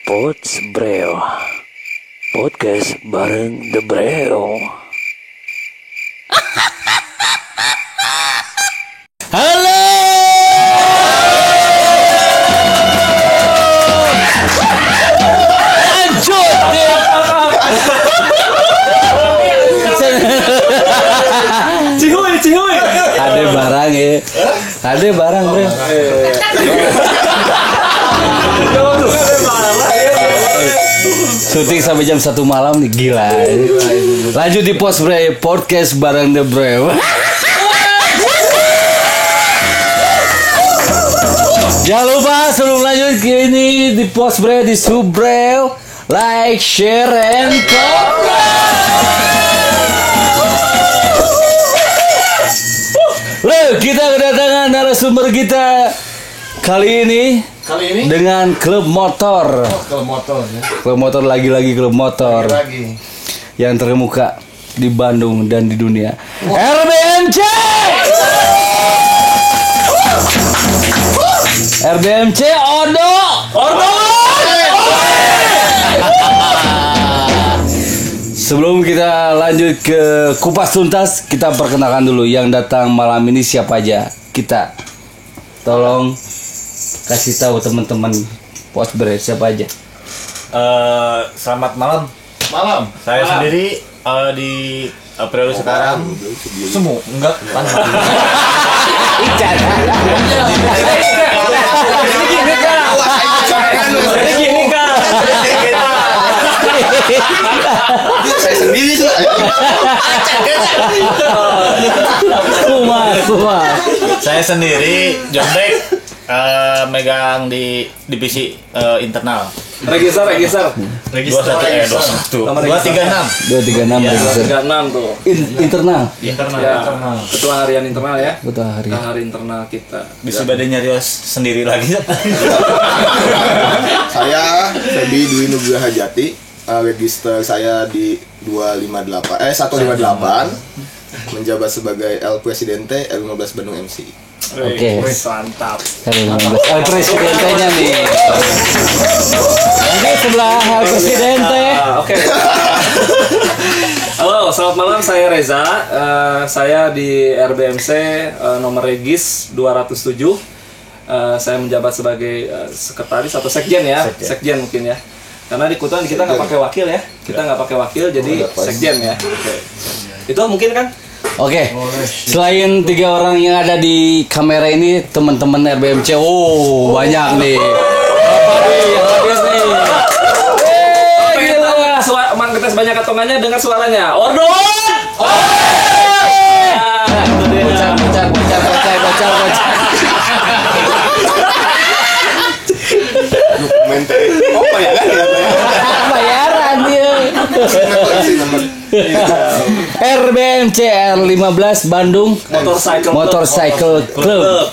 Pots Breo Podcast bareng The Breo. Halo. Lanjut deh. Cihuy. Ada barang ya. Ada barang, Bro. Syuting sampai jam 1 malam nih, gila. Lanjut di Pots Breo Podcast bareng The Breo. Jangan lupa sebelum lanjut ini di Pots Breo di Subbreo, like, share, and comment. Loh, kita kedatangan narasumber kita kali ini dengan klub motor. Klub motor ya. Klub motor lagi-lagi klub motor. Lagi. Yang terkemuka di Bandung dan di dunia. RBMC. RBMC Ordo. Sebelum kita lanjut ke kupas tuntas, kita perkenalkan dulu yang datang malam ini siapa aja. Kita tolong kasih tahu teman-teman Pots Breo siapa aja. Selamat malam. Saya sendiri di periode sekarang. Semu, enggak. Gini Kak. Saya sendiri tuh. Saya sendiri Jondek, megang di divisi internal. Register. 236 tuh. Internal. internal. Ketua harian internal ya. Betul hari. Hari internal kita. Bisa badannya Rios sendiri lagi. Saya Febi Dwi Nugraha Jati. Register saya di 158 menjabat sebagai El Presidente L15 Bandung MC. Oke. Mantap. Presidentenya nih. Ini sebelah Presidente. Oke. Halo, selamat malam. Saya Reza. Saya di RBMC nomor regis 207. Saya menjabat sebagai sekretaris atau sekjen ya. Sekjen mungkin ya. Karena di Kutuan kita nggak pakai wakil ya. Kita nggak pakai wakil, jadi sekjen ya. Oke. Itu mungkin kan? Oke. Selain 3 orang yang ada di kamera ini, teman-teman RBMC, banyak nih. Apa nih yang hadir nih? Gila. Emang kita banyak katongannya dengan suaranya. Ordo. Bocah. Apa ya kan ya? Bayaran dia. RBMC R15 Bandung Motorcycle Club.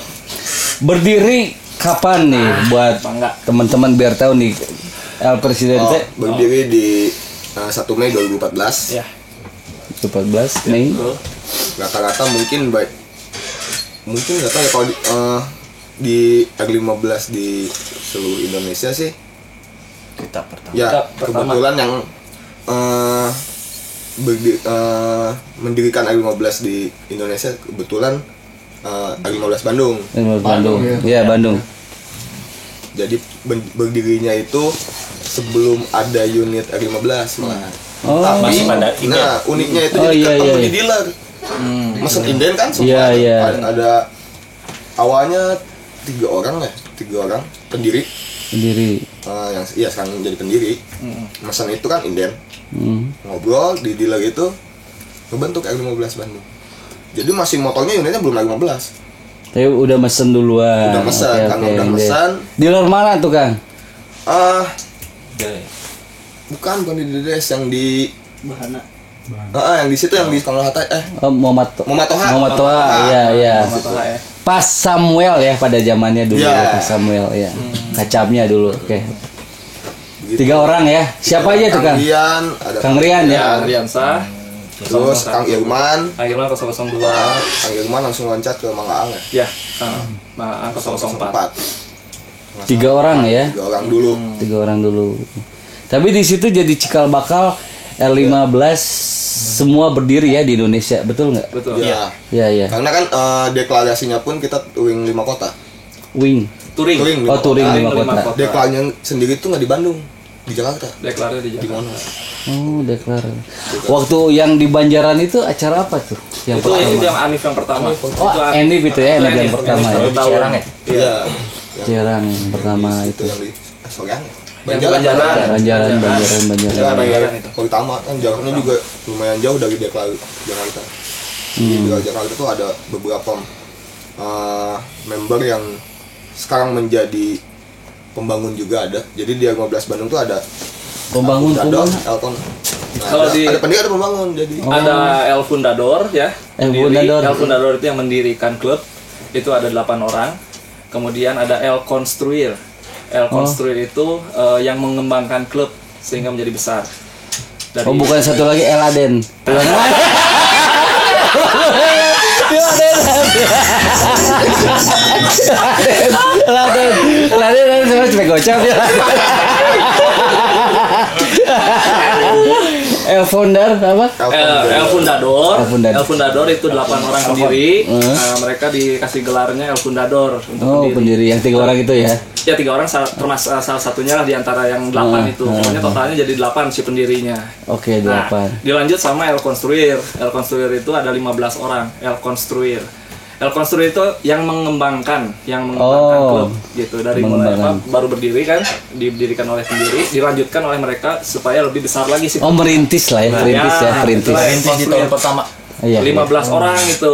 Berdiri kapan nih buat teman-teman biar tahu nih El Presidente? Berdiri di 1 Mei 2014. Ya. 14 Mei. Rata-rata mungkin nggak tahu ya kalau di R15 di seluruh Indonesia sih Kita pertama. ya kebetulan yang mendirikan R15 di Indonesia kebetulan R15 Bandung. Bandung. Iya, Bandung. Jadi berdirinya itu sebelum ada unit R15 malah. Tapi masih pada inden. nah uniknya itu Oh, jadi iya, ketemu iya. di dealer. Mesen inden kan semua. Iya. Ada awalnya 3 orang pendiri. Yang sekarang jadi pendiri. Mesen itu kan inden. Ngobrol di dealer itu ngebentuk R15 Bandung. Jadi masih motornya unitnya belum R15. Tapi udah mesen duluan. Udah mesen, karena udah mesen. Dealer mana tuh, Kang? Bukan di DDS yang di Yang di situ yang di Soekarno Hatta Muhammad Toha, iya. Matoha ya. Pas Samuel ya pada zamannya dulu Iya. ya, Pas Samuel ya. Kacamnya dulu. Oke. 3 orang ya. Siapa aja tuh, Kang? Rian, ada Kang Rian ya. Riansa, terus Kang Irman. Kang Irman 002. Kang Irman langsung loncat ke Manggaang ya. Ya, angka 004. 4. 3 orang ya. 3 orang dulu. 3 orang dulu. Tapi di situ jadi cikal bakal L15 semua berdiri ya di Indonesia, betul nggak? Betul. Iya. Iya. Karena kan deklarasinya pun kita touring 5 kota. Wing. Touring. Oh, touring 5 Touring kota. Deklarasinya sendiri tuh nggak di Bandung, di Jakarta. Deklarasi di Di Jakarta. mana? Oh, deklarasi. Waktu yang di Banjaran itu acara apa tuh? Yang Itu pertama. yang Anif yang pertama. Oh, Enif itu ya, Enif yang pertama ya. Ciarang ya? Iya. Jarang yang pertama itu. Yang di Soreang. Yang di Banjaran. Banjaran. Ya, Banjaran itu. Kalau utama kan jaraknya juga lumayan jauh dari deklarasi Jakarta. Di Jakarta itu ada beberapa member yang sekarang menjadi pembangun juga ada. Jadi di 15 Bandung tuh ada Pembangun Fundador, pembangun. Elton. Kalau di- ada pendiri ada pembangun jadi. Ada El Fundador ya. El pendiri. Fundador. El Fundador itu yang mendirikan klub. Itu ada 8 orang. Kemudian ada El Construir. El Construir itu yang mengembangkan klub sehingga menjadi besar. Dari- Oh, bukan satu lagi Eladen. Eladen sama cepet gocap ya. El Founder apa? El Fundador. El Fundador. El Fundador itu 8 orang pendiri. Mereka dikasih gelarnya El Fundador untuk Oh, pendiri yang 3 orang itu ya. Ya 3 orang termasuk salah satunya lah di antara yang 8 itu. Pokoknya totalnya jadi 8 si pendirinya. Oke, Nah, 8. dilanjut sama El Construir. El Construir itu ada 15 orang. El Construir. El Construir itu yang mengembangkan Oh, klub gitu dari mulai mengembangkan. baru berdiri kan, didirikan oleh sendiri, dilanjutkan oleh mereka supaya lebih besar lagi sih. Oh, merintis lah ya, perintis ya, perintis. itulah El Inti di tahun Construir. pertama. Iya. 15 orang itu.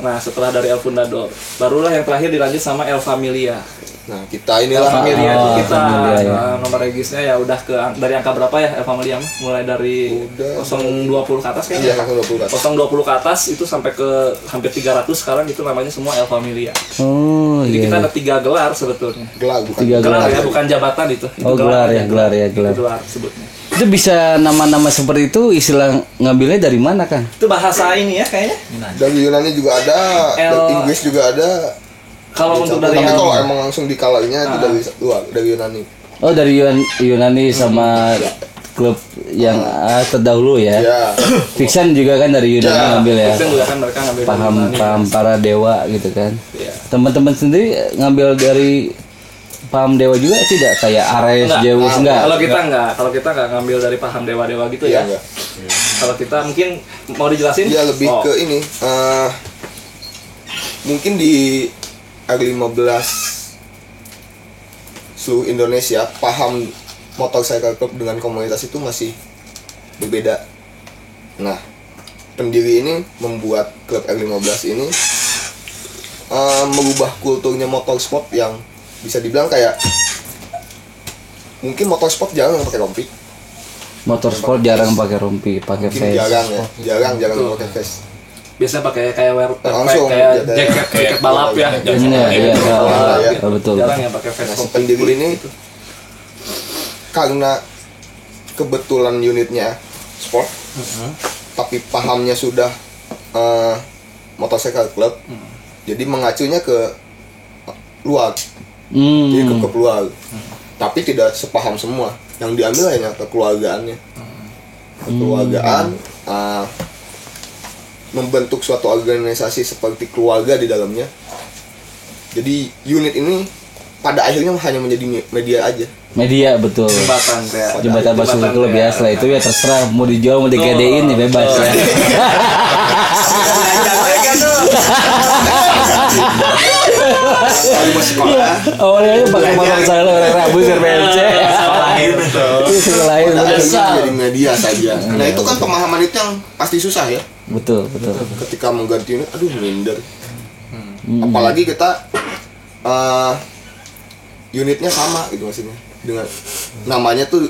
Nah, setelah dari El Fundador, barulah yang terakhir dilanjut sama El Familia. Nah, kita El inilah Familia itu Oh, kita Familia, ya. nomor regisnya ya udah dari angka berapa ya El Familia? Mulai dari Udah. 020 ke atas iya kayaknya. langsung 20 kan. 020 ke atas itu sampai ke hampir 300 sekarang itu namanya semua El Familia. Oh, Jadi iya. kita iya. ada 3 gelar sebetulnya. Gelar bukan. Tiga Gelar gelar. ya, bukan jabatan itu. Oh, gelar ya, gelar ya, Itu gelar. gelar sebutnya. Itu bisa nama-nama seperti itu istilah ngambilnya dari mana, Kang? Itu bahasa ini ya kayaknya. Dari Yunani juga ada, dari Inggris juga ada. Kalau untuk dari Tapi yang kalau emang langsung dikalainya itu dari luar, dari Yunani. Oh, dari Yunani sama klub yang terdahulu ya. Ya. Fiction juga kan dari Yunani Ya, ngambil ya. Kristen juga kan mereka ngambil dari Paham Yunani. paham para dewa gitu kan. Iya. Teman-teman sendiri ngambil dari paham dewa juga tidak kayak Ares, Enggak. Zeus enggak? Kalau kita nggak ngambil dari paham dewa-dewa gitu ya. Iya enggak. Kalau kita mungkin mau dijelasin? Dia lebih Oh. ke ini mungkin di R15 seluruh Indonesia paham motorcycle club dengan komunitas itu masih berbeda. Nah, pendiri ini membuat klub R15 ini merubah kulturnya motorsport yang bisa dibilang kayak mungkin motorsport jarang pakai rompi, Motorsport jarang pakai rompi, pakai mungkin face. jarang pakai vest. Biasanya pakai kayak Langsung, kayak ya, jaket balap ya. Iya, iya, ya. betul. Jarang yang pakai vest. Si pendiri ini karena kebetulan unitnya sport, tapi pahamnya sudah motorcycle club, jadi mengacunya ke luar, jadi ke luar. Tapi tidak sepaham semua. Yang diambil hanya kekeluargaannya, kekeluargaan, membentuk suatu organisasi seperti keluarga di dalamnya. Jadi unit ini pada akhirnya hanya menjadi media aja. Media betul. Jembatan kayak Jembatan masuk ke klub ya. kayak- Setelah itu ya terserah mau dijual mau digedein ya bebas ya. Lalu masih sekolah, Awalnya pakai motor saya orang Rabu BMC. Sekolahin pada bener. akhirnya menjadi media saja. Nah itu kan pemahaman itu yang pasti susah ya. Betul, betul. Ketika mengganti unit, aduh minder. Apalagi kita unitnya sama gitu maksudnya, dengan namanya tuh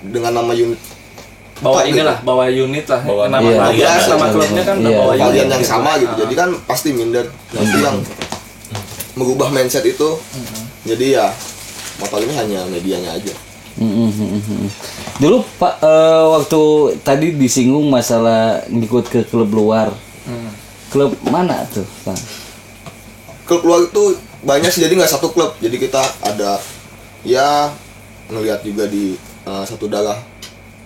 dengan nama unit bawa top inilah, gitu. bawa unit lah. Bawa Nama iya, kalian, iya, nama iya, klubnya kan iya, udah bawa iya, Kalian unit yang gitu. sama gitu. Jadi kan pasti minder. Nah, itu yang mengubah mindset itu. Jadi ya motor ini hanya medianya aja. Dulu Pak, waktu tadi disinggung masalah ngikut ke klub luar. Klub mana tuh Pak? Klub luar itu banyak sih, jadi nggak satu klub. Jadi kita ada ya ngelihat juga di satu daerah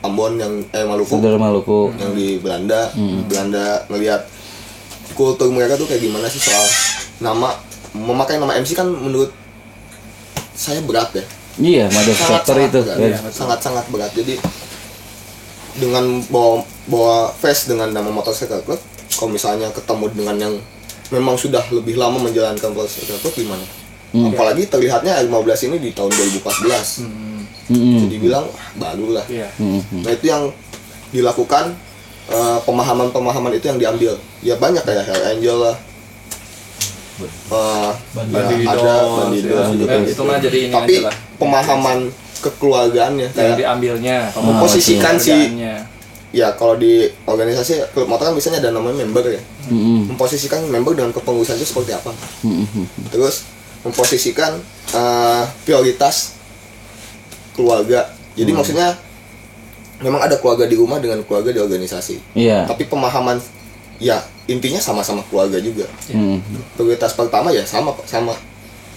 Ambon yang Maluku, Saudara Maluku. yang di Belanda. Belanda ngelihat kultur mereka tuh kayak gimana sih soal memakai nama MC kan menurut saya berat ya. Iya, motherfucker itu. berat. Sangat-sangat berat. Jadi dengan bawa vest dengan nama motorcycle club, kalau misalnya ketemu dengan yang memang sudah lebih lama menjalankan motorcycle club gimana? Apalagi terlihatnya R15 ini di tahun 2014. Jadi bilang baru lah. Iya. Nah itu yang dilakukan, pemahaman-pemahaman itu yang diambil. Ya banyak kayak Hell Angel lah. Bandidos, ada Bandidos ya. juga Itu gitu. mah jadi ini Tapi aja lah. pemahaman kekeluargaannya Yang kayak diambilnya. memposisikan si Keluargaannya. ya kalau di organisasi klub motor kan biasanya ada namanya member ya. Memposisikan member dengan kepengurusan itu seperti apa. Terus memposisikan prioritas keluarga. Jadi maksudnya memang ada keluarga di rumah dengan keluarga di organisasi. Iya. Tapi pemahaman ya intinya sama-sama keluarga juga. Prioritas pertama ya sama.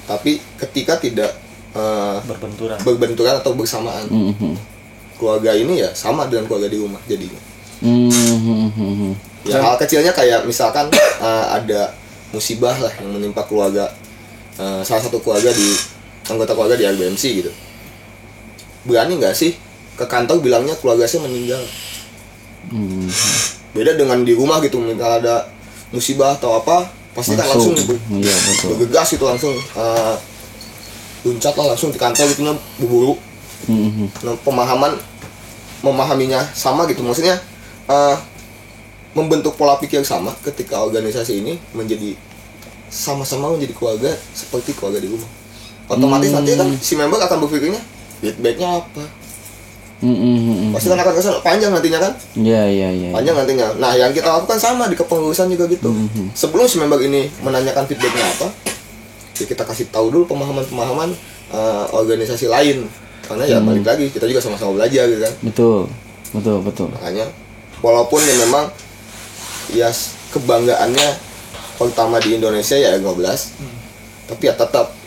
Tapi ketika tidak berbenturan atau bersamaan, keluarga ini ya sama dengan keluarga di rumah jadinya. Ya hal kecilnya kayak misalkan ada musibah lah yang menimpa keluarga, salah satu anggota keluarga di RBMC gitu. Berani nggak sih ke kantor bilangnya keluarga saya meninggal? Beda dengan di rumah gitu, misalnya ada musibah atau apa, pasti kan langsung Iya, betul. bergegas itu langsung loncat lah langsung di kantor gitu, berburu. Nah, memahaminya sama gitu, maksudnya membentuk pola pikir sama ketika organisasi ini menjadi sama-sama menjadi keluarga seperti keluarga di rumah. Otomatis nanti kan si member akan berpikirnya feedbacknya apa. Pasti kan akan kesana panjang nantinya kan. Iya. Panjang nantinya. Nah yang kita lakukan sama di kepengurusan juga gitu. Sebelum si member ini menanyakan feedbacknya apa, ya kita kasih tahu dulu pemahaman organisasi lain. Karena ya balik lagi kita juga sama-sama belajar gitu kan. Betul. Makanya walaupun ya memang ya kebanggaannya pertama di Indonesia ya R15, tapi ya tetap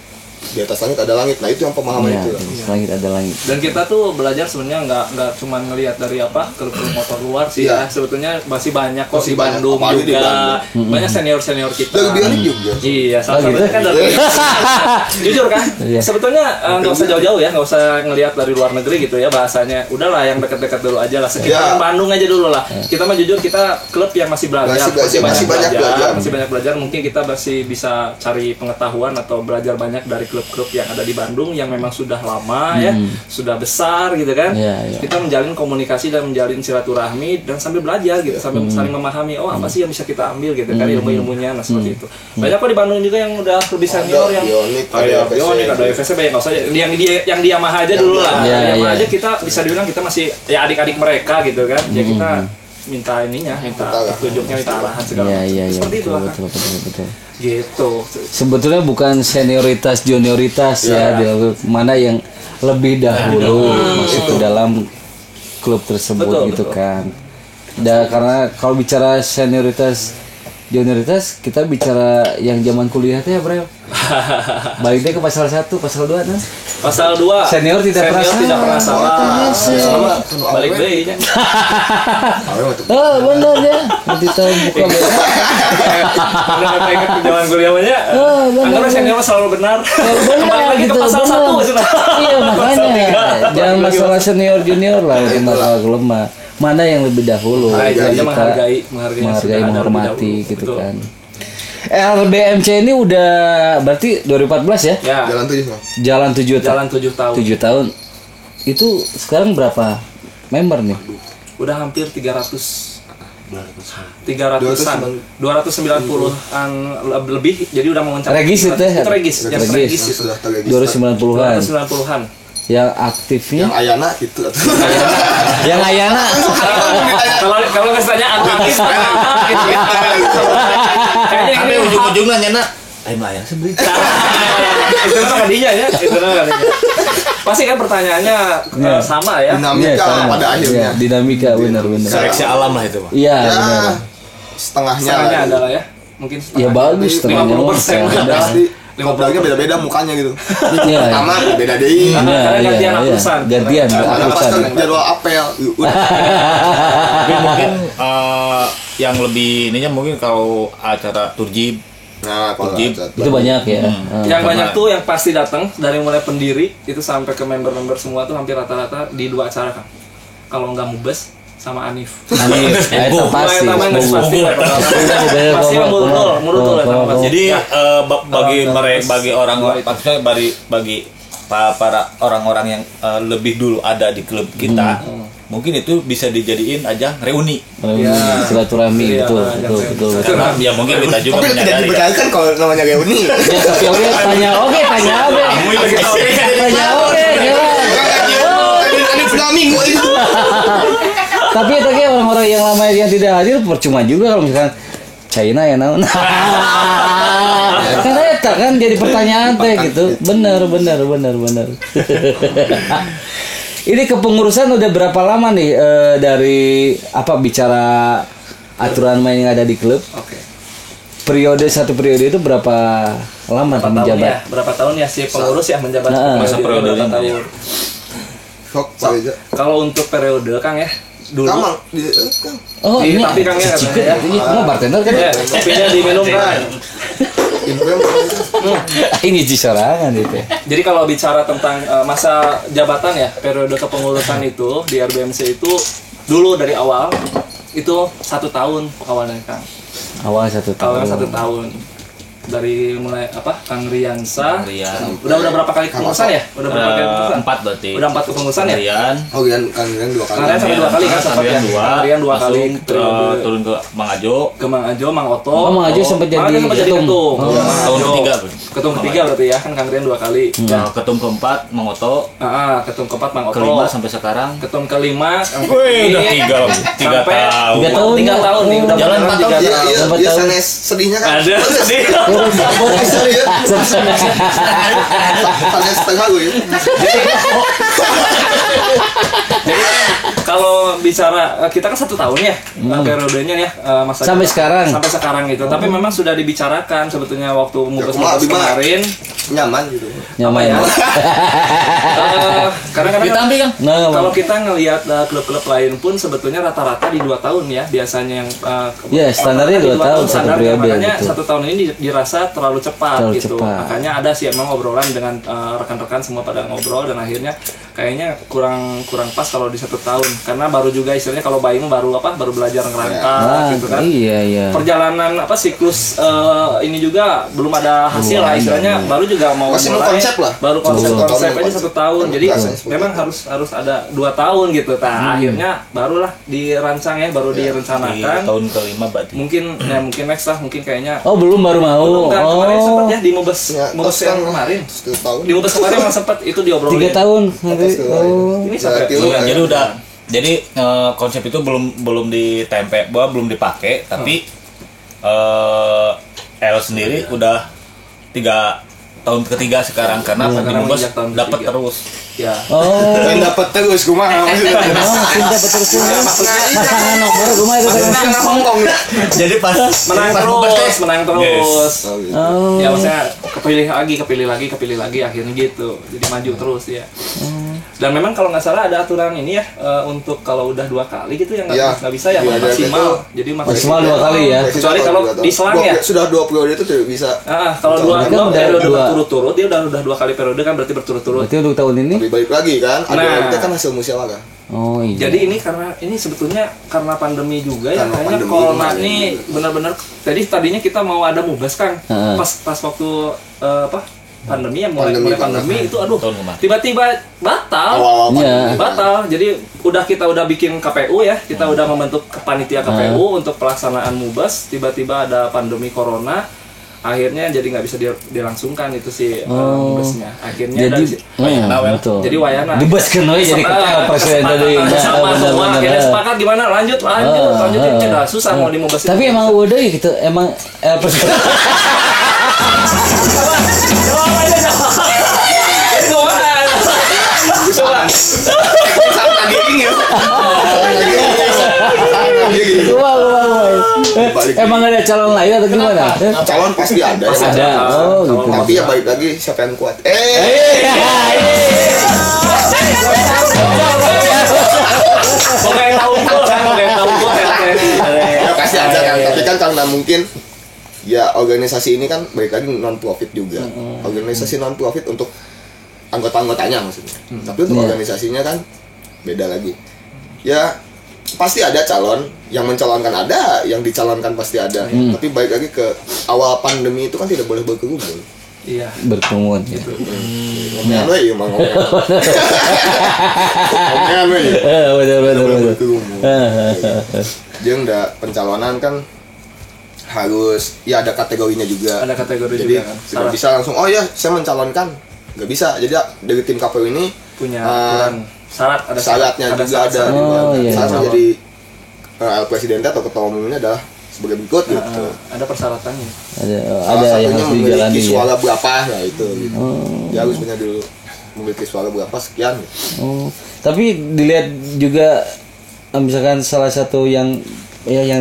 di atas langit ada langit. Nah itu yang pemahaman Iya, itu. di atas langit ada langit. Dan kita tuh belajar sebenarnya nggak cuma ngelihat dari klub motor luar sih Iya. ya, sebetulnya masih banyak kok Masih di Bandung banyak, apalagi di juga Bandung. banyak senior kita. Dari Bionik juga. Iya, salah Oh, gitu? satunya kan dari jujur kan, Iya. sebetulnya nggak usah jauh-jauh ya, nggak usah ngelihat dari luar negeri gitu ya bahasanya. Udahlah yang dekat-dekat dulu aja lah, sekitaran Iya. Bandung aja dulu lah. Kita mah jujur kita klub yang masih belajar, Masih banyak belajar. masih banyak belajar. Mungkin kita masih bisa cari pengetahuan atau belajar banyak dari klub-klub yang ada di Bandung yang memang sudah lama ya, sudah besar gitu kan. Iya. Kita menjalin komunikasi dan menjalin silaturahmi dan sambil belajar gitu, sambil saling memahami apa sih yang bisa kita ambil gitu kan, ilmu-ilmunya. Nah seperti itu. Banyak kok di Bandung juga yang udah lebih senior yang Bionik, kayak ada Bionik, ada FSC, banyak nggak usah yang di Yamaha aja dulu lah. Iya, Yamaha iya. aja kita bisa dibilang kita masih ya adik-adik mereka gitu kan. Ya kita minta minta petunjuknya, minta arahan segala macam. Iya, Seperti itu lah kan. betul. Gitu. Sebetulnya bukan senioritas junioritas ya, mana yang lebih dahulu masuk ke dalam klub tersebut. Betul, gitu betul. kan. Karena kalau bicara senioritas junioritas, kita bicara yang zaman kuliah teh ya, Bro. Balik deh ke pasal 1, pasal 2 nah. Pasal 2. Senior tidak pernah salah. Sama balik deui nya. Oh, benar ya. Nanti tahu buka Udah ingat ke zaman kuliah mah ya. Anggapnya senior selalu benar. Kembali lagi ke pasal 1 maksudnya. Iya, makanya. Jangan masalah senior junior lah, masalah lemah. Mana yang lebih dahulu? Kita Kita menghargai menghormati gitu kan. RBMC ini udah berarti 2014 ya? Ya. Jalan 7 Bang. Jalan 7 Jalan 7 tahun. 7 tahun. Itu sekarang berapa member nih? Udah hampir 300-an 290-an lebih, jadi udah mau mencapai Regis itu ya? Regis, yang regis itu Sudah terregistrasi. 290-an. 290-an Yang aktifnya? Yang Ayana gitu. Yang Ayana. Kalau kesannya aktif gitu. Kayaknya Tapi ujung-ujungnya nyana ayo Ayana sebeli. itu kan kadinya ya, itu kan kadinya. Pasti kan pertanyaannya sama ya. Dinamika pada akhirnya. Dinamika benar. Seleksi alam lah itu, Pak. Iya, Ya, benar. setengahnya Adalah ya. Mungkin Ya bagus temannya. 50% pasti ngobrolnya beda-beda mukanya gitu. Iya. Pertama beda deh. Karena gantian akusan. Gantian Pas akusan. jadwal apel. Tapi mungkin yang lebih ininya mungkin kalau acara turjib. Nah, kalau Turjib. Itu banyak ya. Yang banyak tuh yang pasti datang dari mulai pendiri itu sampai ke member-member semua tuh hampir rata-rata di 2 acara kan. Kalau nggak Mubes sama Anif. Anif, itu pasti. Pasti murudul. Jadi bagi orang maksudnya bagi para orang-orang yang lebih dulu ada di klub kita, mungkin itu bisa dijadiin aja reuni. Silaturahmi, betul. Karena ya mungkin kita juga tapi tidak menyadari. dipercayakan kalau namanya reuni. Ya tapi oke, tanya oke. Ini sudah minggu itu. Tapi itu kayak orang-orang yang lama yang tidak hadir percuma juga kalau misalkan China ya naon. Karena eta kan jadi pertanyaan teh gitu. Benar. Ini kepengurusan udah berapa lama nih dari bicara aturan main yang ada di klub? Oke. Satu periode itu berapa lama menjabat? Berapa tahun ya si pengurus ya menjabat? Masa periode berapa tahun? Sok saja. Kalau untuk periode Kang ya dulu. Kamang Kang. Oh, ini Tapi Kang ya katanya ya. Kamu bartender kan? Ya, kopinya diminum kan. Ini cisorangan itu. Jadi kalau bicara tentang masa jabatan ya, periode kepengurusan itu di RBMC itu dulu dari awal itu 1 tahun awalnya Kang. Awal 1 tahun. Awalnya 1 tahun. Dari mulai Kang Riansa. Udah berapa kali kepengurusan ya? Udah berapa kali kepengurusan? 4 berarti. Udah 4 kepengurusan ya? Rian, Oh, Kang 2 kali. Kang Rian sampai 2 kali kan sempat ya? Kang Rian 2 kali turun ke Mang Ajo. ke Mang Ajo, Mang Oto. Oh, Mang Ajo sempat jadi ketum. Tahun ketiga. Ketum ketiga berarti ya, kan Kang Rian 2 kali. Ketum keempat Mang Oto. Ketum keempat Mang Oto. Kelima sampai sekarang. Ketum kelima. Wih, udah 3 tahun. 3 tahun nih, udah Jalan beneran 4 tahun. 3 tahun. Iya, sanes sedihnya kan. Ada sedih. Sanes setengah gue. Kalau bicara kita kan 1 tahun ya periodenya ya masa Sampai sekarang. sampai sekarang gitu. Tapi memang sudah dibicarakan sebetulnya waktu mubes-mubes kemarin. Nyaman gitu. Nyaman ya? Kadang-kadang Ditampi kan? kalau kita ngelihat klub-klub lain pun sebetulnya rata-rata di 2 tahun ya biasanya yang Ya, standarnya 2 tahun satu standar, periode, makanya betul. 1 tahun ini dirasa terlalu cepat Terlalu gitu. cepat. Makanya ada sih emang obrolan dengan rekan-rekan semua pada ngobrol dan akhirnya kayaknya kurang pas kalau di 1 tahun karena baru juga istilahnya kalau Baim baru belajar ngerangka gitu kan. Iya. Perjalanan siklus ini juga belum ada hasil lah istilahnya baru juga mau Masih mulai konsep lah. baru konsep Konsep aja 1 tahun jadi memang harus ada 2 tahun gitu akhirnya barulah dirancang ya baru Di direncanakan tahun kelima berarti. mungkin next lah mungkin kayaknya Oh, belum baru mau. kemarin sempat ya di Mubes Ya, yang kemarin 1 tahun. di Mubes kemarin emang sempat itu 3 diobrolin tahun. Oh. ini sampai Jadi udah konsep itu belum ditempe, belum dipakai, tapi L sendiri udah 3 tahun ketiga sekarang karena Sekarang Mubes menginjak tahun dapat ketiga. terus. ya Oh. Yang dapat terus kumaha maksudnya. Cinta betul Pasangan nomor rumah itu kan. Maksudnya ngomong. Jadi pas menang terus Oh. ya maksudnya kepilih lagi akhirnya gitu jadi maju terus ya dan memang kalau nggak salah ada aturan ini ya untuk kalau udah 2 kali gitu ya Iya. nggak bisa ya Iya, maksimal jadi Maksimal 2 kali ya. Kecuali kalau di selang ya. Sudah 2 periode itu tidak bisa. Kalau dua Kan udah periode dua. berturut-turut dia udah 2 kali periode kan berarti berturut-turut. Berarti untuk tahun ini? Lebih baik lagi kan. Nah. Ada kan hasil musyawarah. Oh iya. Jadi ini sebetulnya karena pandemi juga ya Karena kayaknya pandemi corona kemarin. ini benar-benar tadinya kita mau ada Mubes Kang Heeh. pas waktu pandemi ya mulai Pandemi, pandemi itu aduh Tahun kemarin. tiba-tiba batal. Awal-awal Iya. pandemi. Batal. Jadi kita udah bikin KPU ya. Kita udah membentuk panitia KPU untuk pelaksanaan Mubes. Tiba-tiba ada pandemi corona. akhirnya jadi nggak bisa dilangsungkan itu si busnya. Akhirnya jadi betul. Jadi wayana dibeskeun we jadi presiden tadi. Sama semua akhirnya sepakat gimana lanjutin udah susah mau dimubesin. Tapi emang udah gitu emang presiden. Emang ada calon lain atau gimana? Calon pasti ada. Ada. Oh, gitu. Tapi ya balik lagi siapa yang kuat. Pasti ada kan. Tapi kan karena mungkin ya organisasi ini kan balik lagi non profit juga. Organisasi non profit untuk anggota-anggotanya maksudnya. Tapi untuk organisasinya kan beda lagi. Ya pasti ada calon yang mencalonkan, ada yang dicalonkan pasti ada. Tapi balik lagi ke awal pandemi itu kan tidak boleh berkerumun. Iya. Berkerumun gitu. Ngomongan we ieu mah ngomongan. Ngomongan we. Betul. Jeung da pencalonan kan harus ya ada kategorinya juga. Ada kategori jadi, juga kan. Tidak bisa langsung oh ya saya mencalonkan. Nggak bisa. Jadi dari tim KPU ini punya aturan syaratnya juga ada. Syarat jadi presiden atau ketua umumnya adalah sebagai berikut gitu. Ada persyaratannya. Ada yang harus dijalani. Memiliki suara berapa ya itu gitu. Dia harus punya dulu memiliki suara berapa sekian gitu. Tapi dilihat juga misalkan salah satu yang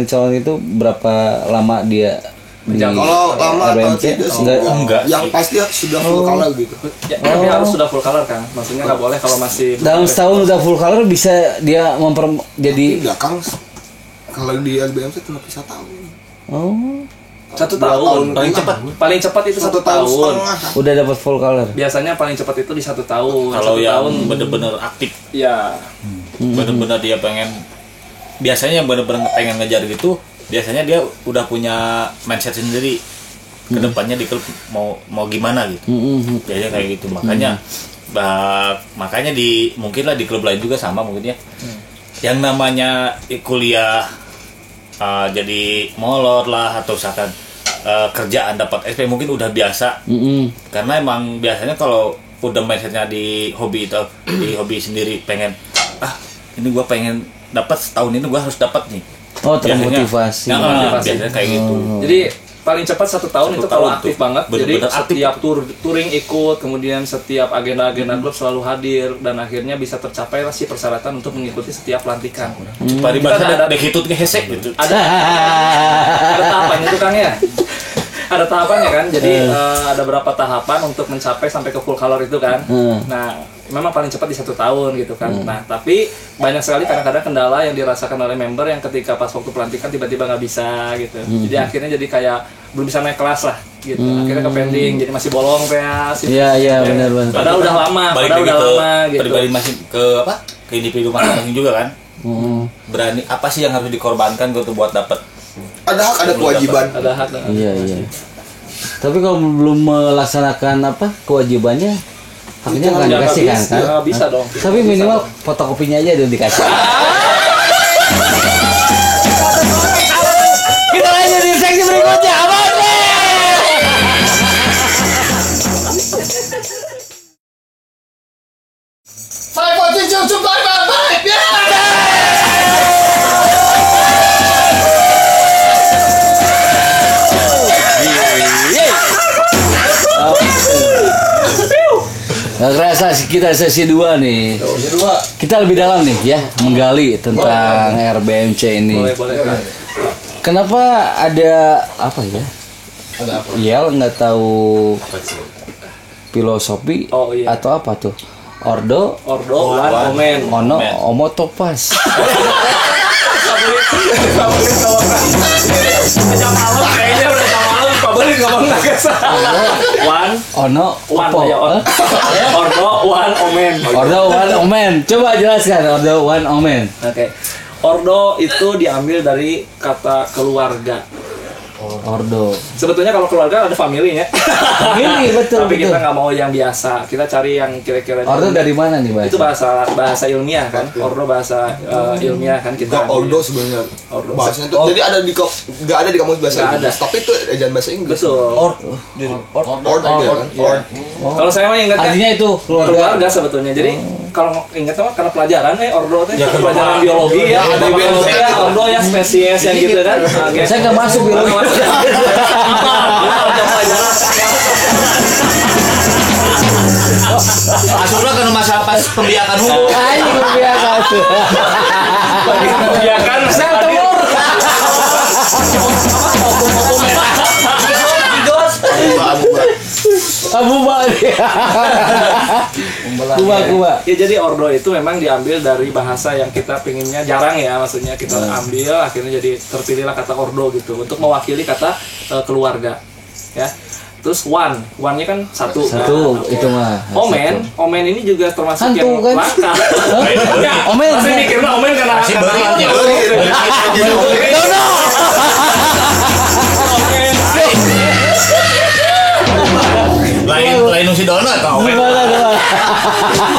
calon itu berapa lama dia kalau lama atau RBMC? tidak enggak. Yang pasti sudah full color gitu. Tapi harus sudah full color kan. Maksudnya nggak boleh kalau masih dalam setahun udah full color bisa dia jadi belakang kalau di RBMC cuma bisa tahun. 1 tahun paling cepat itu 1 tahun. Udah dapat full color. Biasanya paling cepat itu di 1 tahun. Kalau yang bener-bener aktif, ya bener-bener dia pengen, biasanya yang bener-bener pengen ngejar gitu, biasanya dia udah punya mindset sendiri kedepannya di klub mau gimana gitu. Biasanya kayak gitu. Makanya mungkin lah di klub lain juga sama mungkin ya. Yang namanya kuliah jadi molor lah atau misalkan kerjaan dapat SP mungkin udah biasa. Karena emang biasanya kalau udah mindsetnya di hobi itu, di hobi sendiri pengen ini gue pengen dapat setahun ini gue harus dapat nih. Termotivasi. Biasanya kayak gitu. Jadi paling cepat 1 tahun itu kalau aktif banget. Jadi bener-bener setiap touring ikut, kemudian setiap agenda-agenda klub selalu hadir dan akhirnya bisa tercapai lah si persyaratan untuk mengikuti setiap pelantikan. Paribasa ada hitut ke hesek gitu. Ada tahapannya tuh Kang ya. Ada tahapannya kan. Jadi ada berapa tahapan untuk mencapai sampai ke full color itu kan. Nah, memang paling cepat di 1 tahun gitu kan. Nah, tapi banyak sekali kadang-kadang kendala yang dirasakan oleh member yang ketika pas waktu pelantikan tiba-tiba nggak bisa gitu. Jadi akhirnya jadi kayak belum bisa naik kelas lah gitu. Akhirnya ke pending, jadi masih bolong kayak sih. Iya benar. Padahal udah lama, gitu. Pribadi masih ke individu masing-masing juga kan. Berani apa sih yang harus dikorbankan gitu buat dapat? Ada hak, ada kewajiban. Ada hak. Iya. Tapi kalau belum melaksanakan kewajibannya, haknya nggak dikasih kan? Nggak bisa dong. Tapi minimal fotokopinya aja udah dikasih. Kita lanjut di seksi berikutnya. Apa nih? Five, four, three, two, five, Nggak kerasa kita sesi 2 nih. Kita lebih dalam nih ya, menggali tentang RBMC ini. Boleh. Kenapa ada apa ya? Ada apa? Yel nggak tahu filosofi atau apa tuh? Ordo, One Omen. Ono, Omo Topas. Jam malam kayaknya udah jam malam pabelit ngomong agak salah. Ono, Opo. Ordo One Omen. Ordo One Omen. Coba jelaskan Ordo One Omen. Oke. Ordo itu diambil dari kata keluarga. Ordo. Sebetulnya kalau keluarga ada family-nya. Ini betul. Tapi betul. kita nggak mau yang biasa. Kita cari yang kira-kira. Ordo dari mana nih, Bang? Itu bahasa ilmiah kan. Ordo bahasa ilmiah kan kita. Enggak Ordo sebenarnya. Ordo. Bahasanya tuh jadi ada di enggak ada di kamus bahasa Nggak Inggris, tapi itu ejaan bahasa Inggris. Betul. Ordo ya kan. Iya. Kalau saya mah ingatnya Artinya itu keluarga sebetulnya. Jadi kalau ingat mah karena pelajaran Ordo teh pelajaran biologi ya, ada biologi ya, Ordo ya spesies yang gitu kan. Saya nggak masuk biologi. Masuklah ke masalah pas pembiakan hukum. Ayo biasa. Pembiakan Saya telur. Abu Bakar. Kuba. Ya jadi Ordo itu memang diambil dari bahasa yang kita pinginnya jarang ya, maksudnya kita ambil akhirnya jadi terpilihlah kata Ordo gitu untuk mewakili kata keluarga ya. Terus one-nya kan satu Itu mah. Omen ini juga termasuk Hantu, yang kan? langka. Omen. Masih mikirnya Omen karena Masih beritnya. Lain si Dono atau Omen.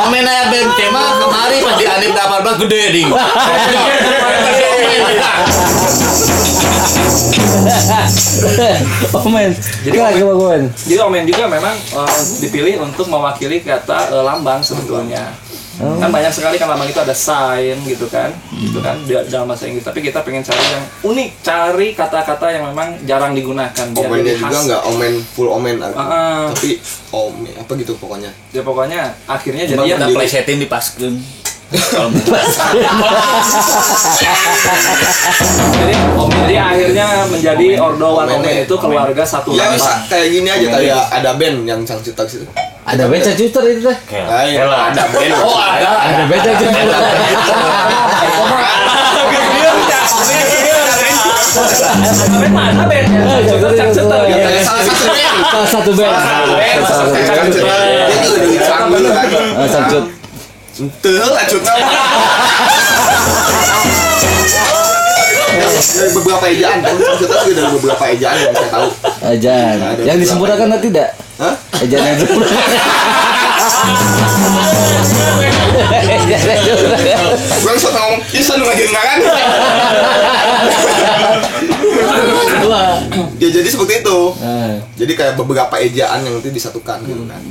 Omen aya BMC mah kemari pas di Anip 18 gede ding. Omen. Jadi Omen. Jadi Omen juga memang dipilih untuk mewakili kata lambang sebetulnya. Kan banyak sekali kan lambang itu ada sign gitu kan dalam bahasa Inggris. Tapi kita pengen cari yang unik, cari kata-kata yang memang jarang digunakan. Biar Omennya jadi juga khas. nggak omen full omen, tapi omen apa gitu pokoknya. Ya pokoknya akhirnya Jadi jadi udah plesetin dipaskeun. jadi akhirnya menjadi Ordo One Omen itu keluarga satu Ya lambang. bisa kayak gini aja kayak ada band yang Cangcut itu. Ada beca cuter itu teh. Ada band. Oh, Ada beca cuter. Mana Ben? Cangcuter gitu. Salah satu band. Salah satu band. Dia juga dari Cangcut kan. Cangcut. Tuh, Cangcut. Dari beberapa ejaan, Cangcut itu dari beberapa ejaan yang saya tahu. Ajan. Yang disempurnakan nanti tidak? Hah? Ajan yang disempurnakan. Gue suka ngomong, bisa lu ngajarin kan? Ya jadi seperti itu. Jadi kayak beberapa ejaan yang nanti disatukan gitu kan.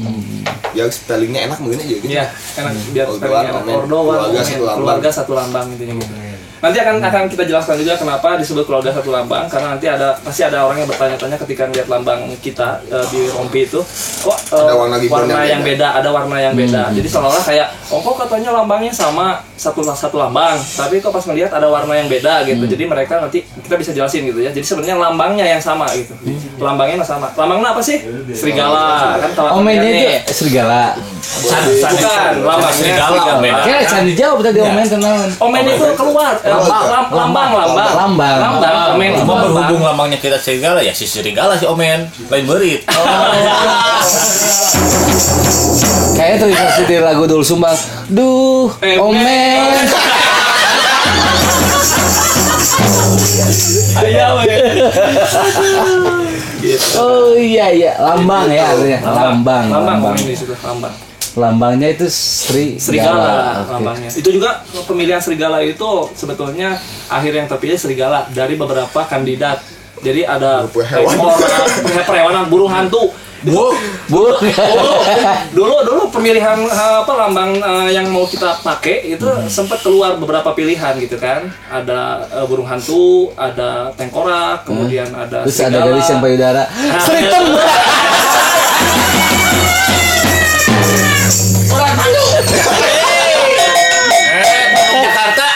Ya spellingnya enak mungkin aja gitu. Iya, enak biar Ordo spellingnya One enak. Omen. Ordo One Keluarga Omen. satu lambang. Keluarga satu lambang intinya gitu. Nanti akan kita jelaskan juga kenapa disebut keluarga satu lambang, karena nanti pasti ada orang yang bertanya-tanya ketika lihat lambang kita di rompi itu, kok Ada warna yang beda, ada warna yang beda. Jadi seolah-olah kayak, kok katanya lambangnya sama satu lambang, tapi kok pas melihat ada warna yang beda gitu. Jadi mereka nanti kita bisa jelasin gitu ya. Jadi sebenarnya lambangnya yang sama gitu. Lambangnya sama. Lambangnya apa sih? Serigala kan. Omennya itu serigala. Bukan, lambangnya serigala. Kayak Sandi jawab tadi omen tenan. Omen itu keluar. Lambang. Omen itu Cuma lambang. berhubung lambangnya kita serigala ya si serigala si Omen lain berit. Kayaknya terinspirasi dari lagu Dul Sumbang. Duh, omen. Ayam. Oh iya, lambang ya artinya. Lambang. Lambang di situ, lambang. Lambangnya itu Serigala Oke. lambangnya. Itu juga pemilihan serigala itu sebetulnya akhir yang terpilih serigala dari beberapa kandidat. Jadi ada perewanan burung hantu. Dulu pemilihan lambang yang mau kita pakai itu sempat keluar beberapa pilihan gitu kan. Ada burung hantu, ada tengkorak, kemudian ada Terus ada garis yang payudara. Seritem. Orang Bandung. Jakarta.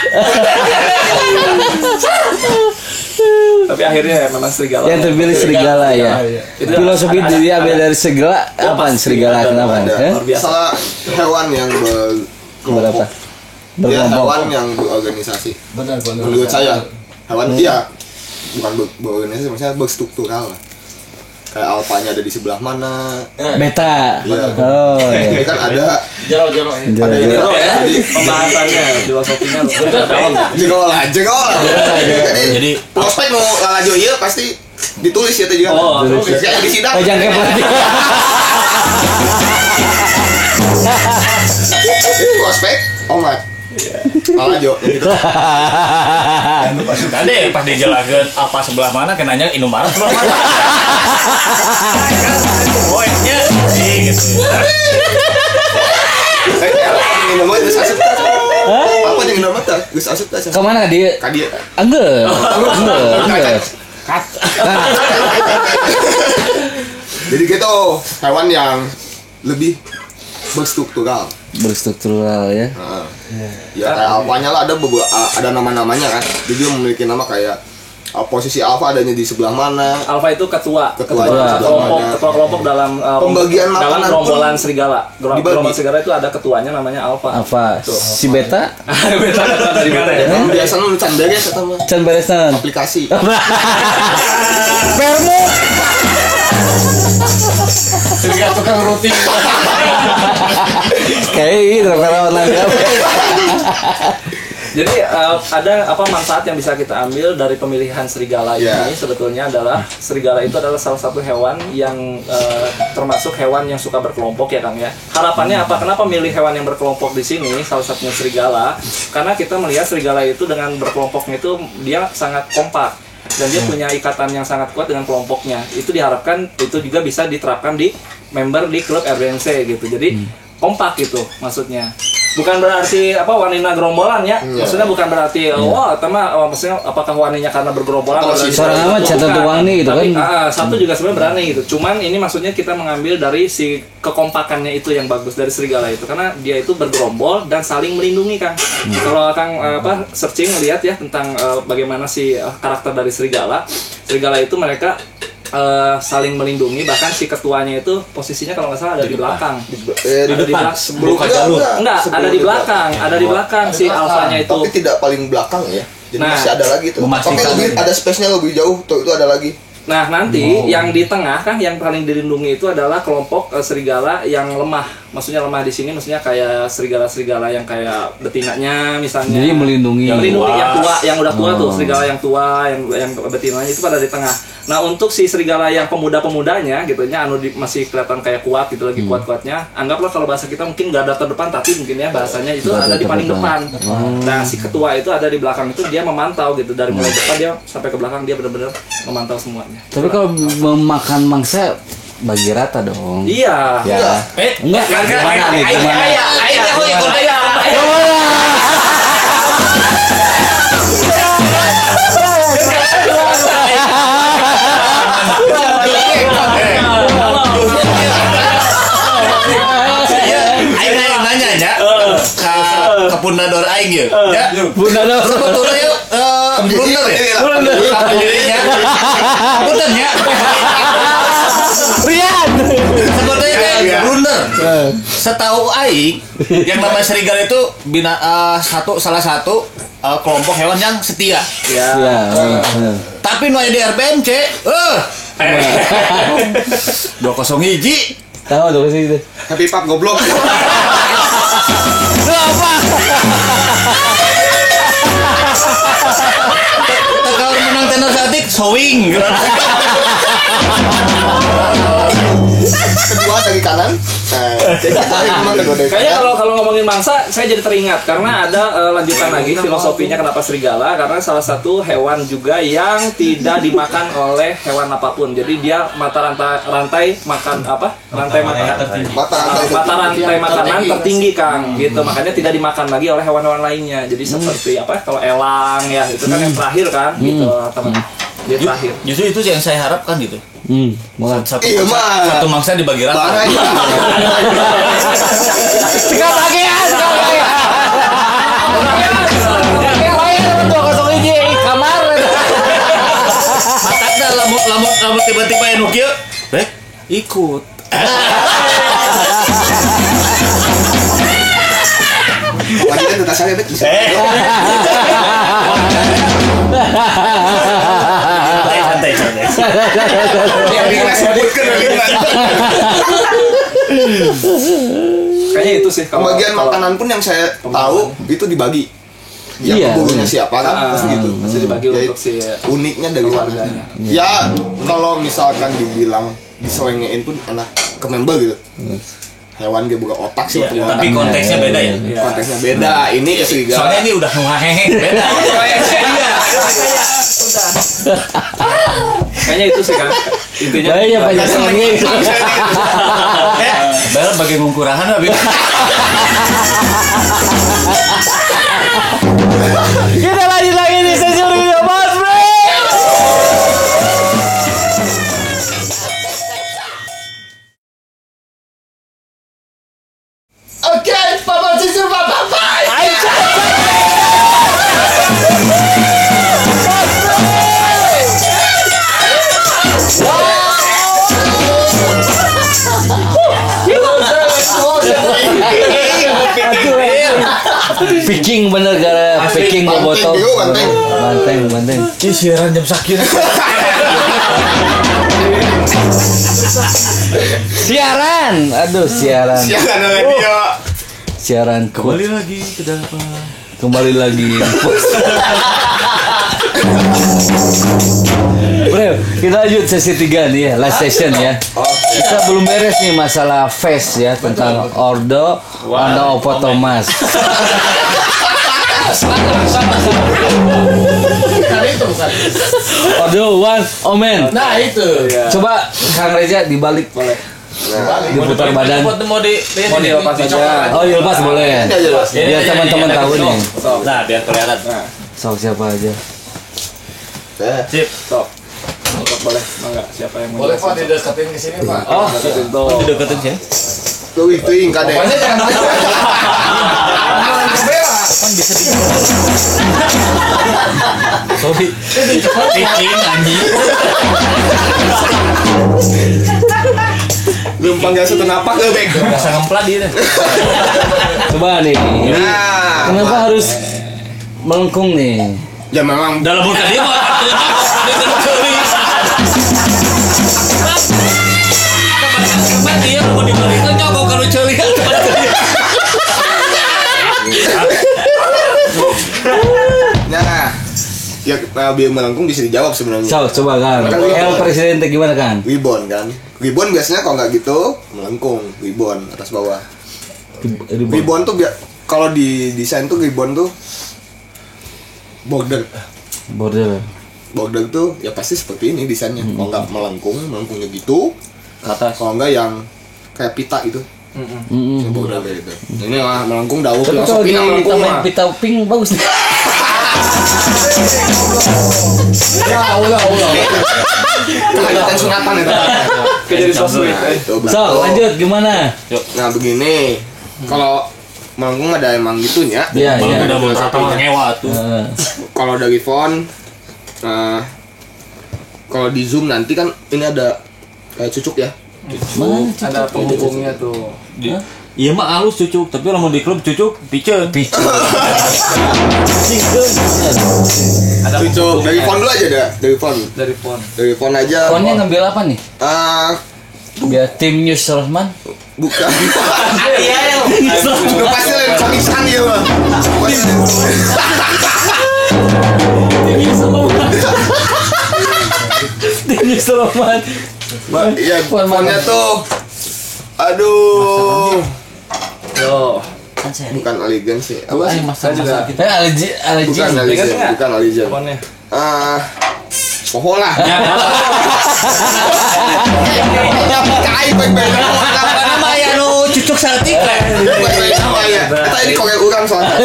Tapi akhirnya memang serigala. Yang terpilih serigala ya. Itu Filosofi ada- dia ambil dari serigala. Apaan pasti serigala? ada. Kenapa? Ada. Eh? Luar biasa. Salah hewan yang Berapa? Dia Berkelompok. hewan yang berorganisasi. Menurut saya, hewan dia bukan berorganisasi, maksudnya berstruktural lah. Kayak alfanya ada di sebelah mana. Beta. Iya. Oh, Jadi iya. kan ada Jero ada Itu ini ya jadi pembahasannya, filosofinya dalam. jengol lah. Jadi Jadi prospek mau lalajo iya pasti ditulis ya teh juga. Oh, tulis. Kayak di sidang. Jangan kayak pelatih. Prospek, omat. Malah Jo gitu. Tadi pas dijelakeun apa sebelah mana kenanya Indomaret sebelah mana. Poinnya gitu. Indomaret geus asup. Apa yang Indomaret teh? Geus asup teh. Kemana dia? Ka dieu. Enggak. Jadi gitu hewan yang lebih berstruktural. Berstruktural ya. Ya kayak alfanya lah ada nama-namanya kan. Jadi dia memiliki nama kayak posisi alfa adanya di sebelah mana. Alfa itu ketua Ketua kelompok dalam pembagian dalam makanan gerombolan pun serigala. Gerombolan serigala itu ada ketuanya namanya alfa. Apa? Si beta? Beta dari mana ya? biasanya lu can beres atau mah Can beresan. aplikasi. Permu. Serigala tukang roti. Kayak gitu online. Jadi ada apa manfaat yang bisa kita ambil dari pemilihan serigala ini sebetulnya adalah serigala itu adalah salah satu hewan yang termasuk hewan yang suka berkelompok ya Kang ya. Harapannya apa? Kenapa milih hewan yang berkelompok di sini? Salah satunya serigala. Karena kita melihat serigala itu dengan berkelompoknya itu dia sangat kompak dan dia punya ikatan yang sangat kuat dengan kelompoknya. Itu diharapkan itu juga bisa diterapkan di member di klub RBMC gitu. Jadi kompak gitu maksudnya. Bukan berarti apa wanita gerombolan ya. Maksudnya bukan berarti maksudnya apakah wanita karena bergerombolan seorang amat catatan wani gitu tapi, kan. satu juga sebenarnya berani gitu. Cuman ini maksudnya kita mengambil dari si kekompakannya itu yang bagus dari serigala itu karena dia itu bergerombol dan saling melindungi Kang. Kalau Kang searching lihat ya tentang bagaimana si karakter dari serigala. Serigala itu mereka saling melindungi, bahkan si ketuanya itu posisinya kalau nggak salah ada di belakang. Di depan sebelum enggak, ada di belakang, ada di belakang si alfanya itu. Tapi tidak paling belakang ya. Jadi masih ada lagi tuh. Tapi lebih ada space-nya lebih jauh tuh itu ada lagi. Nah nanti yang di tengah kan yang paling dilindungi itu adalah kelompok serigala yang lemah. Maksudnya lemah di sini maksudnya kayak serigala-serigala yang kayak betinanya misalnya. Jadi melindungi yang tua, yang udah tua tuh serigala yang tua, yang betinanya itu pada di tengah. Nah untuk si serigala yang pemuda-pemudanya gitu nya masih kelihatan kayak kuat gitu lagi kuat-kuatnya. Anggaplah kalau bahasa kita mungkin gak ada terdepan tapi mungkin ya bahasanya itu ada di paling depan. Nah si ketua itu ada di belakang itu dia memantau gitu dari mulai depan dia sampai ke belakang dia benar-benar memantau semuanya. Tapi kalau memakan mangsa bagi rata dong. Iya. Ya. Enggak. Gimana nih? Ke Pundador aing ya. Pundador. Sebetulnya blunder ya. Blunder. Dirinya. Punten ya. Rian. Sebetulnya kayak blunder. Setahu aing yang namanya serigala itu salah satu kelompok hewan yang setia. Ya. Tapi nu di RBMC 201 tahu tuh sih itu. Happy Pak goblok. Apa? Kalau menang tenor satik sewing. Kedua dari kanan. Kayaknya kalau ngomongin mangsa saya jadi teringat karena ada lanjutan lagi filosofinya kenapa serigala karena salah satu hewan juga yang tidak dimakan oleh hewan apapun. Jadi dia mata rantai makan apa? Rantai makanan tertinggi Kang gitu. Makanya tidak dimakan lagi oleh hewan-hewan lainnya. Jadi seperti apa? Kalau elang ya itu kan yang terakhir kan gitu teman. Dia terakhir. Justru itu yang saya harapkan gitu. Satu mangsa dibagi rata. Sekali lagi ya. Kamar. Matakna lamut tiba-tiba anu kieu, ikut. Lagi kan tetap saya bet. Santai. Yang disebutkan lagi. Kayaknya itu sih pembagian makanan pun yang saya tahu itu dibagi. yang pemburunya siapa kan, pasti gitu. Masih dibagi Ya, untuk si uniknya dari sana. Ya kalau misalkan dibilang diselengein pun enak ke member gitu. Hewan dia buka otak sih, Iya, tapi konteksnya beda ya. konteksnya beda. Ini ke serigala. Soalnya ini udah hehehe beda. Iya, kayaknya itu sih kan intinya. Banyak banyak selengnya itu. Bel bagi ngungkurahan habis. Kita lanjut lagi di sesi video Mas Bro. Oke, Papa Susu Papa Pai. Picking bener gara picking ke botol. Banteng. Ih, siaran jam sakit. Siaran. Aduh, siaran. Siaran radio. Siaran Kembali lagi ke dalam. Kembali lagi. Bro, kita lanjut sesi 3 nih ya, last session ya. Kita belum beres nih masalah face ya tentang Ordo Wanda Opo Thomas. Ordo One Omen. Nah itu. Coba Kang Reza dibalik. Boleh. Diputar badan. Mau dilepas aja. Oh, dilepas boleh. Biar teman-teman tahu nih. Nah, biar kelihatan. Sok siapa aja. Sip. Stop. Boleh, mangga. Siapa yang mau? Boleh Pak dideketin ke sini Pak. Oh, Oh, dideketin sih. Tuh itu kade. Pokoknya jangan macam. Kan bisa di. Sorry. Picking anjing. Lumpang gak satu napak ke bek. Rasa ngemplat dia. coba nih. Nah, Kenapa harus melengkung nih? ya memang Dalam muka dia mah. Dia mau dibalik itu nyokok kalau celi. nah. Ya biar melengkung bisa dijawab sebenarnya. So, coba kan. El presiden teh gimana kan? Ribbon kan. Ribbon biasanya kalau nggak gitu melengkung, ribbon atas bawah. Ribbon tuh kalau di desain tuh ribbon tuh border. Border tuh ya pasti seperti ini desainnya. Kalau nggak melengkungnya gitu. Ke atas. Kalau nggak yang kayak pita gitu. Yang border kayak gitu. Ini mah melengkung daun Tapi langsung kalau pinang melengkung ditambahin mah. pita pink bagus. Ya Allah. Kelanjutan sunatan itu. Jadi sosmed. So, lanjut gimana? Nah begini, kalau melengkung ada emang gitunya. Iya, Kalau iya. udah mau satu ngewa tuh. Kalau dari font, kalau di zoom nanti kan ini ada kayak cucuk ya. Ada penghubungnya tuh. Iya mah halus cucuk, tapi kalau mau di klub cucuk piceun. Ada Cucuk dari font dulu aja dah, dari font. Dari font aja. Konnya ngambil apa nih? Bukan. Tim News Rahman. Bukan. Iya, Udah pasti lain komisan ya bang. Tim News Rahman. Iya, fontnya tuh. Aduh. Yo. Bukan Allegiant sih. Apa sih? Saya juga Allergi. Bukan Allegiant, bukan Allegiant. ponnya. Poho lah. Kai baik-baik. Apa nama ya nu cucuk saltik lah. Baik-baik sama ya. Kita ini korek urang soalnya.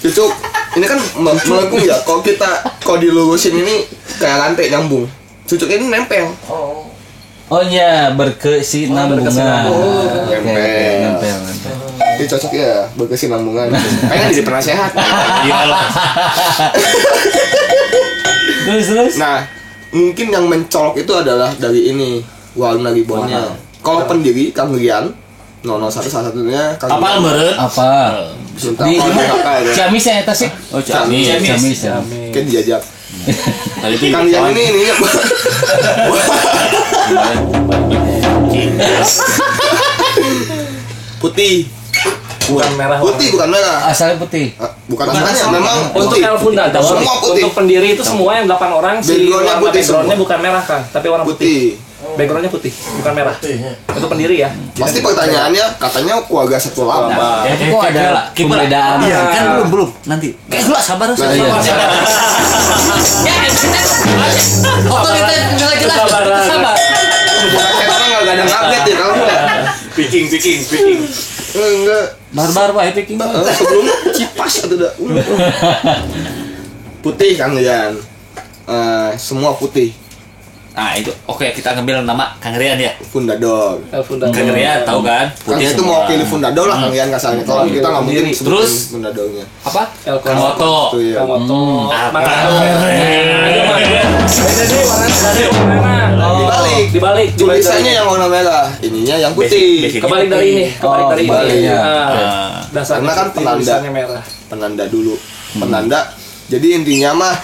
Cucuk. Ini kan melengkung ya. Kalau dilurusin ini kayak rantai nyambung. Cucuk ini nempel. Oh iya, berkesinambungan. Nempel. Ini cocok ya berkesinambungan. Kayaknya jadi penasehat. Iyalah. Terus. Nah, mungkin yang mencolok itu adalah dari ini warna ribbonnya. Kalau pendiri Kang Rian 001 salah satunya Kang Apa Rian. meureun? Apa? Cinta Di kalau di HK ya. Ciamis ya eta sih. Oh, Ciamis. Ciamis. Kayak dijajak. Tadi itu Kang Rian ini putih. Bukan merah. Putih bukan merah. Asalnya putih. Bukan asalnya, memang Untuk putih. El Fundador, Semua putih. untuk pendiri itu semua yang 8 orang Backgroundnya warna putih backgroundnya semua. bukan merah kan, tapi warna putih. Putih. Backgroundnya putih, bukan merah. Untuk pendiri ya. Pasti pertanyaannya katanya keluarga satu lambang. Kok ada perbedaan? Iya, kan belum nanti. Kayak dulu sabar Nah, iya. Oh, kita jelas-jelas Kesabaran. sabar. Kita kan nggak ada update ya kalau enggak. Speaking. Enggak. Barbar Pak Epiking. Sebelum cipas atau udah. Putih kan Rian. Semua putih. Nah itu oke, kita ngambil nama Kang Rian ya. Fundador. El Fundador. Kang Rian tahu kan? Kan itu mau pilih Fundador lah Kang Rian kasarnya. Kalau kita nggak mungkin sebutin Terus? Fundadornya. Apa? El Kang Fundador. Oto. Itu ya. Kamoto. Apa? Dibalik. Tulisannya yang warna merah, ininya yang putih. Basic. Kebalik dari ini, kebalik dari kebalik, ini. ya. Dasarnya Karena kan putih, penanda. tulisannya merah. Penanda dulu. Penanda. Jadi intinya mah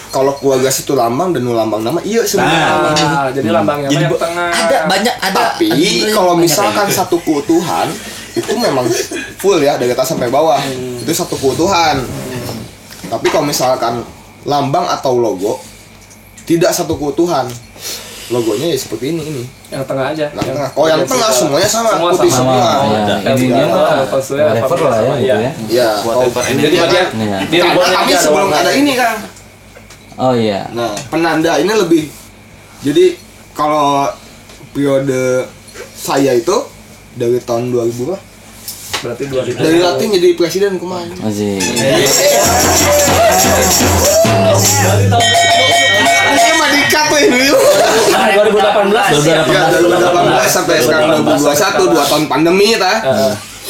kalau keluarga situ lambang dan nu lambang nama iya sebenarnya. Jadi lambangnya Jadi yang tengah. ada banyak ada. Tapi kalau misalkan satu keutuhan itu memang full ya dari atas sampai bawah. Itu satu keutuhan. Tapi kalau misalkan lambang atau logo tidak satu keutuhan. Logonya ya seperti ini. Yang tengah aja. Yang tengah. Oh, yang tengah semuanya sama, putih semua. Ya, Ininya mah whatever lah ya gitu ya. Ya, Whatever kalau ini Jadi bagian Iya. di karena ribbonnya kami aja ada sebelum warna. ada ini Kang. Oh iya. Nah, penanda ini lebih. Jadi kalau periode saya itu dari tahun 2000 lah. Berarti 2000. Dari latih jadi presiden kemarin. Masih. Ini mah dikat tuh ini. 2018. Ya, 2018 sampai sekarang 2021, 2 tahun pandemi ta.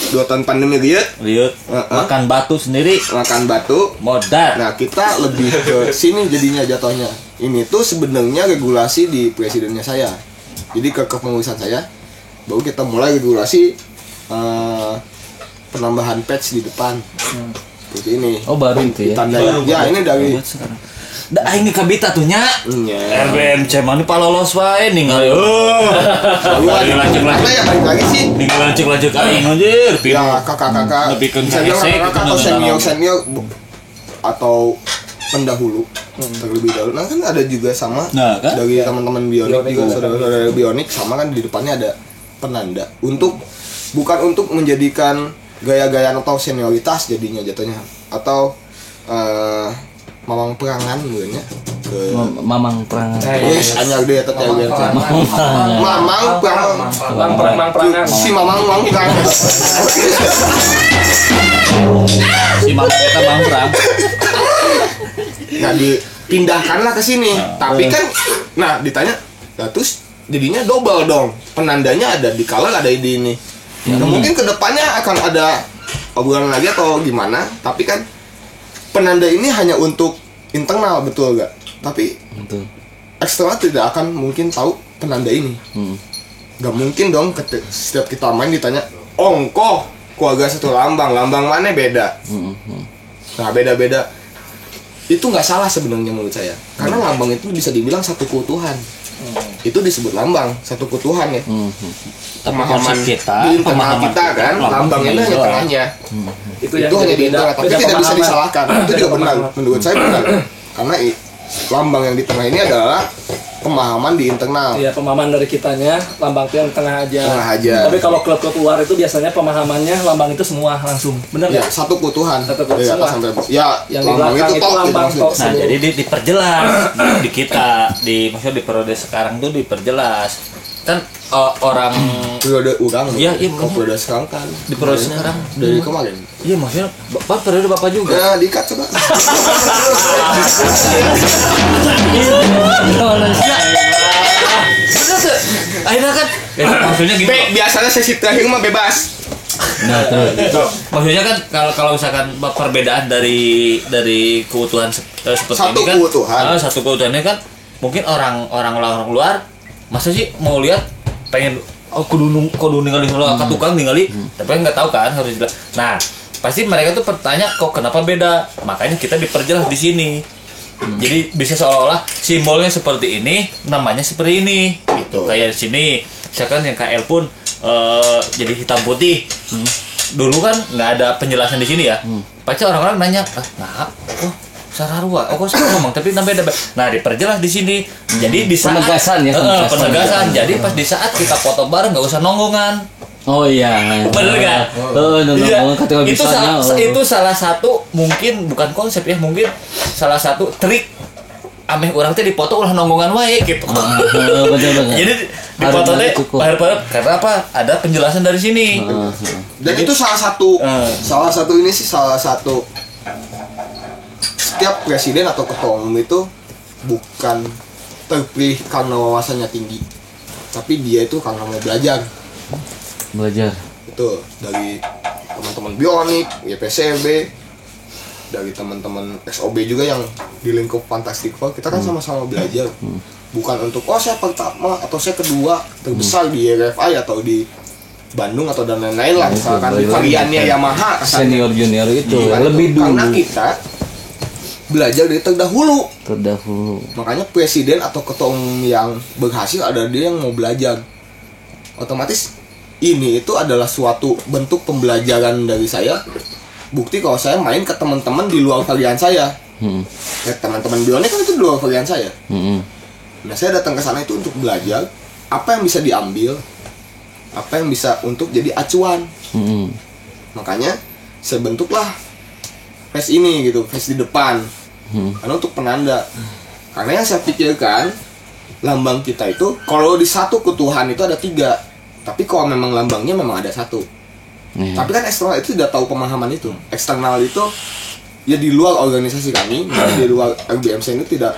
2 tahun pandemi lihat Lihat makan batu sendiri, makan batu. modal. Nah, kita lebih ke sini jadinya jatuhnya. Ini tuh sebenarnya regulasi di presidennya saya. Jadi ke kepengurusan saya baru kita mulai regulasi penambahan patch di depan. Seperti ini. Oh baru itu ya. Tandanya. Ya, ini dari Dah ini kabita tuh nya. ya. RBMC mana palolos wae ningali. Karena ya balik lagi sih. Ningali lanjut aing anjir. Ya kakak-kakak Lebih ke bisa bilang KSC, kakak atau kita senior atau pendahulu terlebih dahulu. Nah kan ada juga sama Nah, kan? dari teman-teman bionik Bionik juga juga. saudara-saudara bionik sama kan di depannya ada penanda untuk bukan untuk menjadikan gaya-gayaan atau senioritas jadinya jatuhnya atau mamang perangan mungkin ya ke Mamang perang. yes anyar deh teteh mamang perangan si mamang perangan Si mama kita bangkrang. nah dipindahkanlah ke sini tapi kan nah ditanya nah terus jadinya double dong penandanya ada di color ada di ini nah, mungkin kedepannya akan ada obrolan lagi atau gimana tapi kan penanda ini hanya untuk internal betul gak tapi Betul. eksternal tidak akan mungkin tahu penanda ini gak mungkin dong setiap kita main ditanya ongkoh keluarga satu lambang mana beda nah beda-beda itu nggak salah sebenarnya menurut saya karena lambang itu bisa dibilang satu keutuhan itu disebut lambang satu keutuhan ya pemahaman kita, di internal pemahaman kita kan kita, lambang ini hanya doang. tengahnya Itu itu hanya di internal tapi tidak bisa disalahkan itu juga benar menurut saya benar karena lambang yang di tengah ini adalah pemahaman di internal Iya, pemahaman dari kitanya lambang itu yang tengah aja. Tengah aja. Tapi kalau klub-klub luar itu biasanya pemahamannya lambang itu semua langsung. Benar ya nggak? satu keutuhan Satu keutuhan. dari atas sampai bawah. Ya Yang di lambang belakang itu itu tok lambang gitu tok. maksudnya. Nah, jadi diperjelas di kita maksudnya di periode sekarang tuh diperjelas. Kan orang periode urang Iya, iya, kalau periode sekarang kan di periode sekarang dari kemarin iya maksudnya Bapak periode Bapak juga. ya dikat coba Akhirnya kan maksudnya gitu. biasanya sesi terakhir mah bebas Nah, terus. Maksudnya kan kalau misalkan perbedaan dari keutuhan seperti Satu ini kan keutuhan. Satu keutuhannya kan mungkin orang luar masa sih mau lihat pengen kudu ningali ke tukang ningali tapi nggak tahu kan harus jelas. Nah pasti mereka tuh bertanya kok kenapa beda, makanya kita diperjelas di sini. Jadi bisa seolah-olah simbolnya seperti ini, namanya seperti ini gitu. Kayak di sini misalkan yang KL pun jadi hitam putih dulu kan nggak ada penjelasan di sini ya. Pasti orang-orang nanya, nah, oh sararua, oh kok saya ngomong tapi namanya ada. Nah diperjelas di sini. Jadi di saat Penegasan ya, penegasan. Jadi pas di saat kita foto bareng nggak usah nonggongan. Oh iya. Bener nggak? Iya. Itu salah satu mungkin bukan konsep ya, mungkin salah satu trik ameh orang teh dipoto ulah nonggongan wae gitu. Betul. Jadi di foto teh karena apa? Ada penjelasan dari sini. Dan itu salah satu ini sih salah satu setiap presiden atau ketua umum itu bukan terpilih karena wawasannya tinggi, tapi dia itu karena mau belajar. Itu dari teman-teman Bionik, YPCB, dari teman-teman SOB juga yang di lingkup Fantastic Four, kita kan sama-sama belajar. Bukan untuk saya pertama atau saya kedua terbesar di RFI atau di Bandung atau dan lain-lain lah, misalkan di variannya Yamaha senior junior itu lebih dulu. Karena kita belajar dari terdahulu. Makanya presiden atau ketua umum yang berhasil adalah dia yang mau belajar. Otomatis ini itu adalah suatu bentuk pembelajaran dari saya. Bukti kalau saya main ke teman-teman di luar varian saya. Teman-teman Bionik kan itu di luar varian saya. Nah, saya datang ke sana itu untuk belajar apa yang bisa diambil, apa yang bisa untuk jadi acuan. Makanya saya bentuklah face ini gitu, face di depan. Karena untuk penanda. Karena yang saya pikirkan lambang kita itu kalau di satu keutuhan itu ada 3. Tapi kalau memang lambangnya memang ada 1. Tapi kan eksternal itu tidak tahu pemahaman itu. Eksternal itu ya di luar organisasi kami, di luar RBMC ini tidak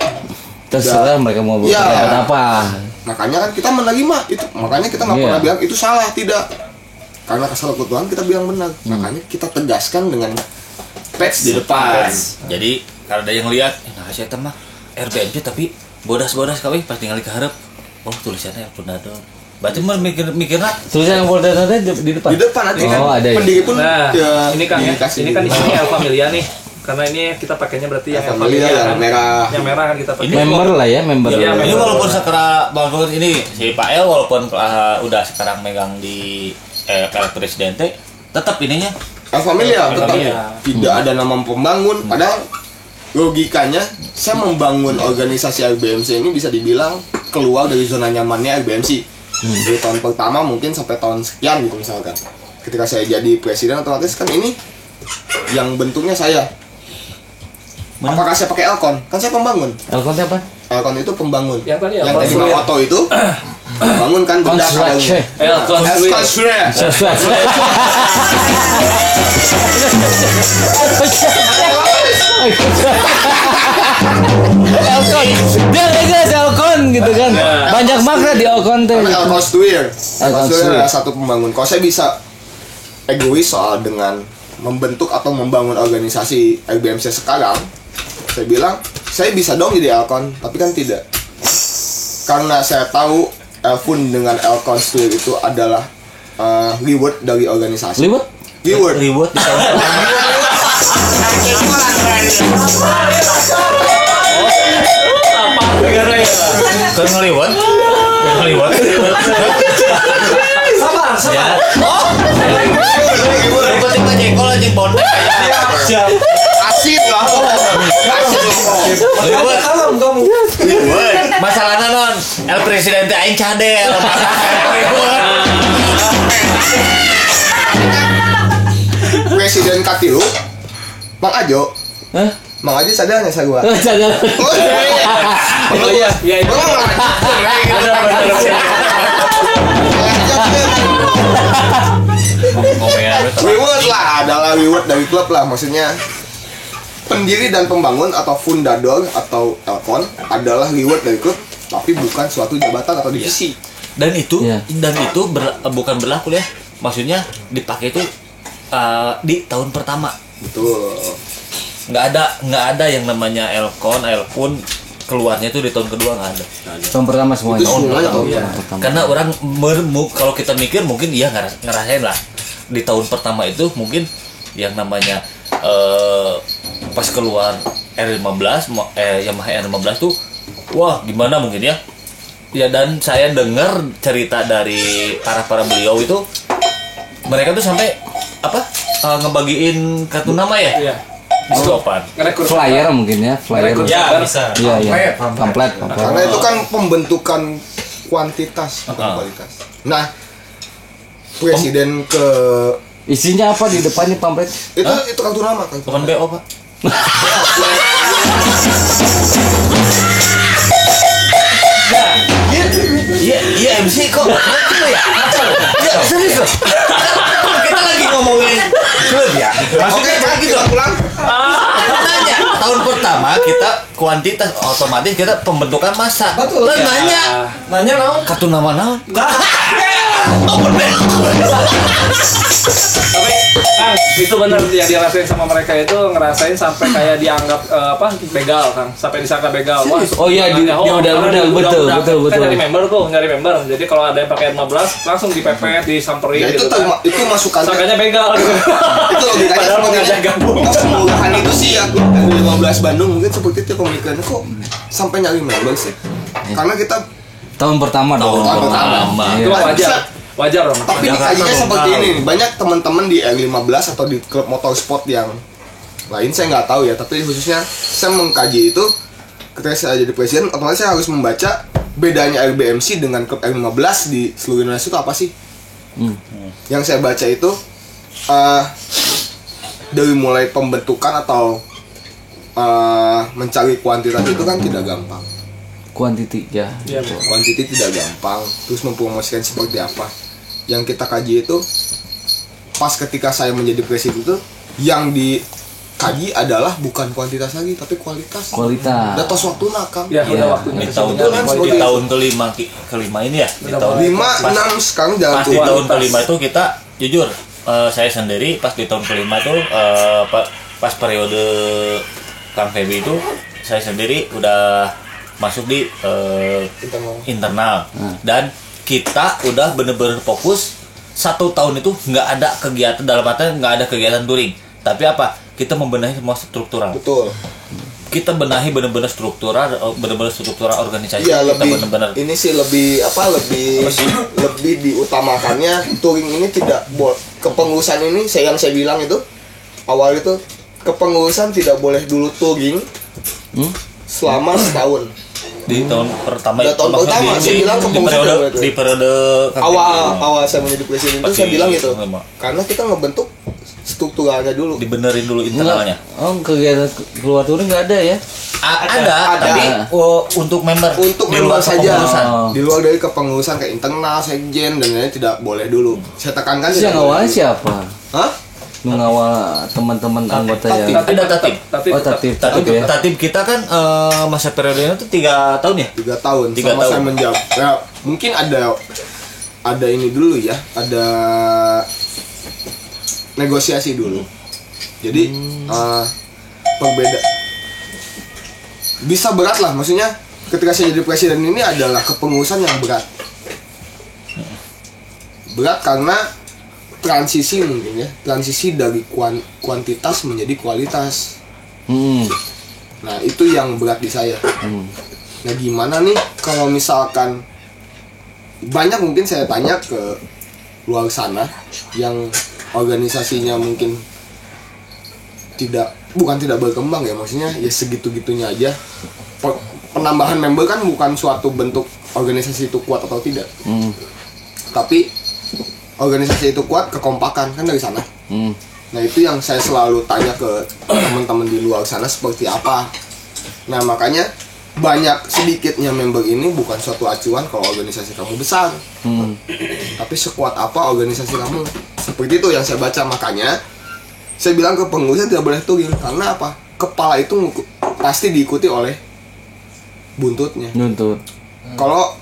terserah mereka mau berpendapat apa. Makanya kan kita menerima itu. Makanya kita nggak pernah bilang itu salah, tidak. Karena kesalahan keutuhan kita bilang benar. Makanya kita tegaskan dengan patch di depan. Jadi kalau ada yang lihat, nah saya mah RBMC tapi bodas-bodas kawin pas tinggal ke hareup. Oh, tulisannya Punador. Berarti mikirnya tulisan yang Punador di depan. Di depan ada kan. Ada. Pendiri pun ini kan di sini El Familia nih. Karena ini kita pakainya berarti yang El Familia yang merah. Yang merah kan kita pakai. Member lah ya, member. Iya, ini walaupun sekarang bangun ini si Pak El walaupun udah sekarang megang di Presidente, tetap ininya El Familia tetap tidak ada nama pembangun. Padahal logikanya saya membangun organisasi RBMC ini bisa dibilang keluar dari zona nyamannya RBMC. Dari tahun pertama mungkin sampai tahun sekian gitu misalkan. Ketika saya jadi presiden otomatis kan ini yang bentuknya saya. Apakah saya pakai Elcon? Kan saya pembangun. Elcon apa? Elcon itu pembangun. Yang tadi yang tadi Auto itu bangun kan benda Construction. Elcon. Elcon. Dia jelas Elcon gitu kan. Banyak makna di Elcon tuh. Elcon Stuir adalah satu pembangun. Kalau saya bisa egois soal dengan membentuk atau membangun organisasi RBMC sekarang, saya bilang saya bisa dong jadi Elcon, tapi kan tidak. Karena saya tahu Elfun dengan Elcon Stuir itu adalah reward dari organisasi. Reward. Kan ngeliwat. Sabar. Tiba-tiba jengkol anjing bonek. Asin lah. Kalem kamu. Masalahnya non El Presidente aing cadel. Presiden Katilu Mang Ajo. Mang Ajo sadarnya saya gua. Sadar. Oh iya. Ya itu. Reward lah, adalah reward dari klub lah. Maksudnya pendiri dan pembangun atau fundador atau Elcon adalah reward dari klub, tapi bukan suatu jabatan atau divisi. Dan itu bukan berlaku ya. Maksudnya dipakai itu di tahun pertama. Betul. Nggak ada yang namanya Elfun keluarnya itu di tahun kedua nggak ada. Tahun pertama semuanya. Tahun pertama. Karena orang kalau kita mikir mungkin iya ngerasain lah di tahun pertama itu mungkin yang namanya pas keluar R15 Yamaha R15 tuh wah gimana mungkin ya. Ya dan saya dengar cerita dari para beliau itu mereka tuh sampai ngebagiin kartu nama ya? Iya. Di situ apaan? Ngerekrut Flyer mungkin ya, flyer. Ya bisa. Iya. Pamflet. Karena itu kan pembentukan kuantitas bukan kualitas. Nah, presiden ke Isinya apa di depannya pamflet? itu kartu nama kan. Bukan BO, Pak. Iya MC kok. Ya serius loh. Kita lagi ngomongin klub ya. Oke, kita pulang. Nanya tahun pertama kita kuantitas otomatis kita pembentukan massa. Betul. Lah nanya naon? Kartu nama naon? Tapi Kang, itu benar yang dirasain sama mereka itu ngerasain sampai kayak dianggap begal Kang, sampai disangka begal. Wah, Oh iya, dia udah betul. Kan nyari member. Jadi kalau ada yang pakai 15 langsung dipepet, disamperin Ya itu gitu. itu masukan. Sangkanya begal. Itu logikanya Padahal mau ngajak gabung. Kemudahan itu sih ya. Dari 15 Bandung mungkin seperti itu pemikirannya kok sampai nyari member sih. Karena kita Tahun pertama dong. Itu wajar dong. tapi dikajinya seperti ini nih. Banyak teman-teman di R15 atau di klub motorsport yang lain saya nggak tahu ya, tapi khususnya saya mengkaji itu ketika saya jadi presiden, otomatis saya harus membaca bedanya RBMC dengan klub R15 di seluruh Indonesia itu apa sih. Yang saya baca itu dari mulai pembentukan atau mencari kuantitas itu kan tidak gampang. Kuantiti ya. Kuantiti tidak gampang, terus mempromosikan seperti apa. Yang kita kaji itu pas ketika saya menjadi presiden itu yang dikaji adalah bukan kuantitas lagi tapi kualitas. Kualitas. Tos waktu nakam. Ya, udah waktunya. Di tahun kelima ini ya. Di tahun 5, 6 sekarang jalan pas di tahun kelima itu kita jujur saya sendiri pas di tahun kelima itu pas periode Kang Feby itu saya sendiri udah masuk di internal dan kita udah bener-bener fokus 1 tahun itu nggak ada kegiatan, dalam artian nggak ada kegiatan touring, tapi apa, kita membenahi semua struktural. Betul. Kita benahi bener-bener struktural organisasi. Iya, kita lebih bener-bener ini sih lebih lebih diutamakannya touring ini tidak kepengurusan ini yang saya bilang itu awal itu kepengurusan tidak boleh dulu touring selama setahun. Di tahun pertama tahun pertama saya bilang di periode awal saya menjadi presiden itu saya bilang gitu sama. karena kita ngebentuk strukturalnya dulu, dibenerin dulu internalnya. Kegiatan keluar touring nggak ada ya? Ada. Tapi untuk member untuk di member luar saja kepengurusan. di luar dari kepengurusan kayak internal, sekjen dan lain-lain tidak boleh dulu. Saya tekankan Yang awalnya siapa? Hah? Ngawal teman-teman anggota yang Tapi ada tatip. Tatip Kita kan masa periodenya itu 3 tahun ya? 3 tahun. 3 Sama tahun. saya menjawab. Ya, mungkin ada ini dulu ya, ada negosiasi dulu. Jadi berbeda. Bisa berat lah, maksudnya ketika saya jadi presiden ini adalah kepengurusan yang berat. Berat karena transisi mungkin ya, transisi dari kuantitas menjadi kualitas. Nah itu yang berat di saya. Nah gimana nih kalau misalkan banyak mungkin saya tanya ke luar sana yang organisasinya mungkin bukan tidak berkembang ya, maksudnya ya segitu-gitunya aja. Penambahan member kan bukan suatu bentuk organisasi itu kuat atau tidak, tapi organisasi itu kuat kekompakan kan dari sana. Nah itu yang saya selalu tanya ke teman-teman di luar sana seperti apa. Nah makanya banyak sedikitnya member ini bukan suatu acuan kalau organisasi kamu besar, tapi sekuat apa organisasi kamu. Seperti itu yang saya baca. Makanya saya bilang ke pengurusnya tidak boleh touring karena apa? Kepala itu pasti diikuti oleh buntutnya. Kalau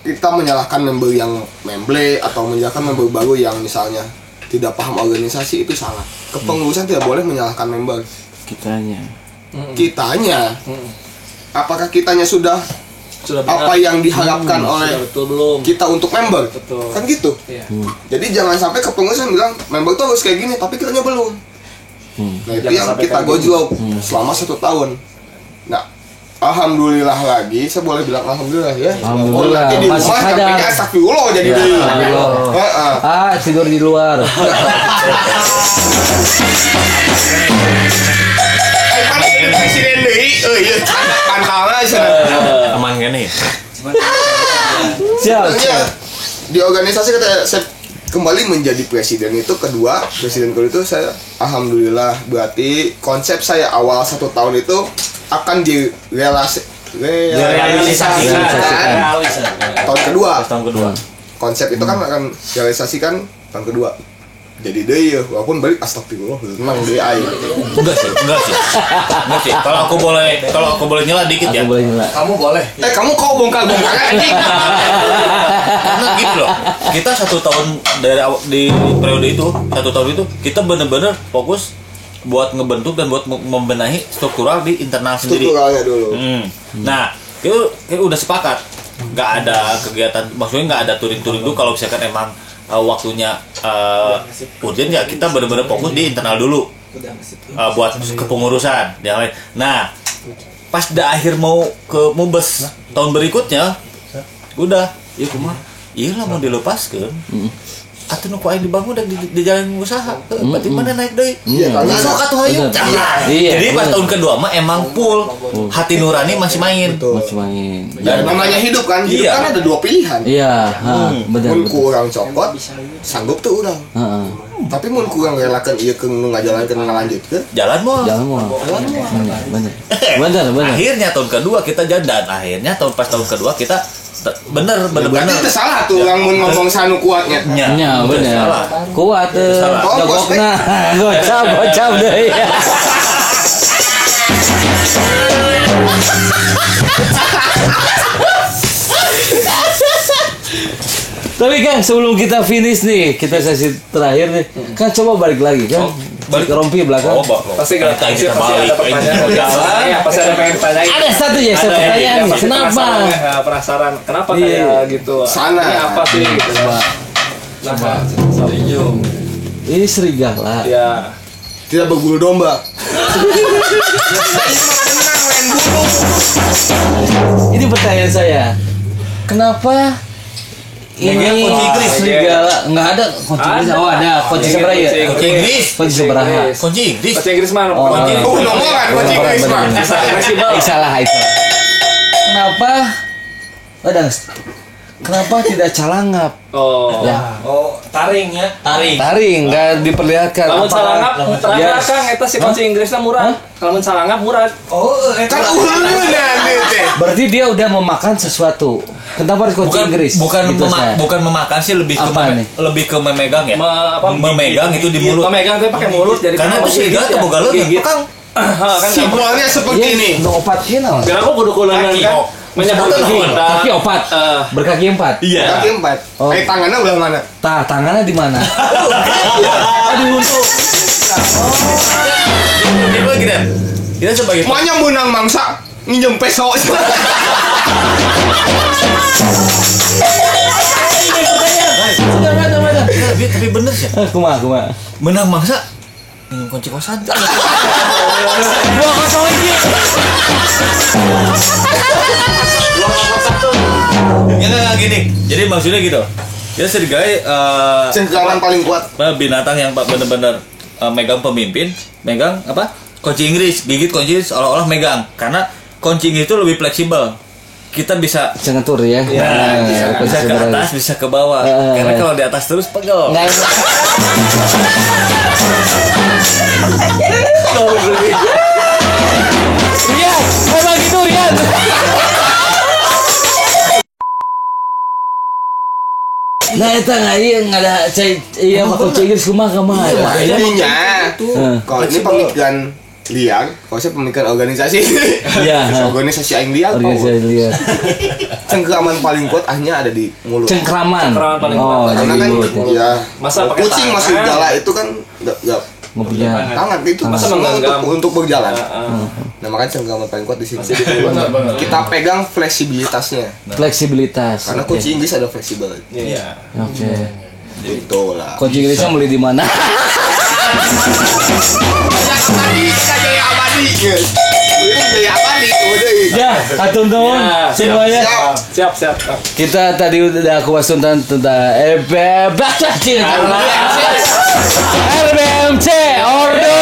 kita menyalahkan member yang memble atau menyalahkan member baru yang misalnya tidak paham organisasi, itu salah. Kepengurusan tidak boleh menyalahkan member. Kitanya. Apakah kitanya sudah apa yang diharapkan oleh kita untuk member? Kan gitu. Jadi jangan sampai kepengurusan bilang member tuh harus kayak gini tapi kitanya belum. Nah itu yang kita gojlok selama 1 tahun. Nah alhamdulillah lagi, saya boleh bilang alhamdulillah ya. Alhamdulillah, Nanti di masih rumah sadar. tapi astagfirullah jadi Ya, deui. astagfirullah. Tidur di luar. Kan presiden deui, ieu pantangna cenah. Aman kan nih? Siap. Sebenarnya di organisasi kata saya kembali menjadi presiden itu presiden kedua itu saya alhamdulillah berarti konsep saya awal 1 tahun itu akan Realisasikan. tahun kedua. Tahun kedua. Konsep itu kan akan realisasikan tahun kedua. Jadi deh ya, walaupun balik astagfirullah, tenang deh air. Enggak sih. Kalau aku boleh nyela dikit ya. Aku boleh nyela. Kamu boleh. Kamu kok bongkar-bongkar anjing? Karena gitu loh. Kita 1 tahun di periode itu, 1 tahun itu kita bener-bener fokus buat ngebentuk dan buat membenahi struktural di internal sendiri. Strukturalnya dulu. Nah, itu udah sepakat. Nggak ada kegiatan, maksudnya nggak ada touring-touring dulu kalau misalkan emang waktunya urgent ya kita benar-benar fokus di internal dulu buat kepengurusan yang lain. Nah, pas dah akhir mau ke Mubes tahun berikutnya udah ya kumah iya lah mau dilepaskan atau nuku aing dibangun dan di jalan usaha berarti mana naik deui Karena sok atuh hayu. Iya, Jadi pas bener. tahun kedua mah emang full hati nurani masih main. Masih main. ya, namanya hidup kan, hidup Iya. kan ada 2 pilihan. Iya, benar Mun betul. kurang cokot, sanggup tuh urang. Heeh. Tapi mun kurang relakan ieu ke ngajalankeun ngalanjutkeun, Jalan mau. Jangan mau. Benar. Akhirnya tahun kedua kita jalan. Akhirnya pas tahun kedua kita bener. berarti itu salah tuh orang mun ngomong sanu kuatnya. Ya, benar. Salah. Kuat Salah. jogokna. Gocap deui. Tapi Kang, sebelum kita finish nih, kita sesi terakhir nih, kan coba balik lagi kan, balik ke rompi belakang. Pasti kita balik. ada pertanyaan di jalan, pasti ada pengen ditanyain. Ada satu ya, saya pertanyaan nih, Pasti kenapa? penasaran, kenapa Iya. kayak gitu? Sana. Ini apa sih gitu? Kenapa? Ini serigala. Ya. Tidak berbulu domba. Ini pertanyaan saya, kenapa Megang ini kunci Inggris. serigala nggak ada kunci Inggris? Oh ada kunci seberapa ya? Kunci Inggris. Kunci seberapa? Kunci Inggris. Bahasa Inggris mah. Oh. Nomongan kunci Inggris mah. Fleksibel. Salah itu. Kenapa? Kenapa tidak calangap? Oh. Ya. Oh, taring ya. Taring nggak diperlihatkan. Kalau salangap, Ya. terang Kang, eta si kunci Inggrisnya murah. Kalau salangap murah. Oh, Kan ulun teh. Berarti dia udah memakan sesuatu. Kenapa harus kunci Inggris? Gitu saya. bukan memakan sih lebih ke Apa nih? lebih ke memegang ya. Memegang itu di mulut. Memegang tapi pakai mulut jadi Karena itu serigala teu boga leungeun, Kang. Kan Simpelnya seperti ini. No opat kina. biar aku kudu kulangan kan. Menyebut Kaki opat, berkaki 4. Iya. Kaki 4. Oh. Tangannya udah mana? Tangannya di mana? Aduh untuk. Ini gini. Kita sebagai Semuanya menang mangsa nginjem peso. tapi bener sih. Kumaha. Menang mangsa minum kunci kosan. 2-0 ini. Ya nggak gini. Jadi maksudnya gitu. Ya serigala Cengkraman paling kuat. binatang yang benar-benar megang pemimpin, megang apa? Kunci Inggris, gigit kunci Inggris seolah-olah megang. Karena kunci Inggris itu lebih fleksibel. Kita bisa Cengetur ya. bisa ke atas, bisa ke bawah. Karena kalau di atas terus pegel. Nggak. Rian, memang gitu Rian. Nah, itu nggak ada iya mah kunci Inggris kumaha. Jadinya kalau ini pemikiran liar, kalau saya pemikiran organisasi. Iya. Organisasi aing liar. Organisasi liar. Cengkraman paling kuat hanya ada di mulut. Cengkraman. Cengkraman paling Oh, kuat. Karena jadi kan mulut ya. ya Masa pakai kucing tangan? masuk gala itu kan nggak Nggak punya. tangan itu Masa semua menggenggam? untuk berjalan. Nah makanya cengkraman paling kuat di sini. Kita pegang fleksibilitasnya. Fleksibilitas. Karena Oke. kunci Inggris ada fleksibel. Iya. Oke. Gitu lah. Kunci Inggrisnya beli di mana? Jaya abadi, kita jaya abadi. Ini jaya abadi, udah Ya, atur nuhun Ya, semuanya. Siap. Kita tadi udah kupas tuntas tentang RBMC Ordo.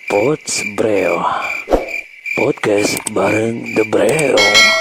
Pots Breo Podcast bareng The Breo.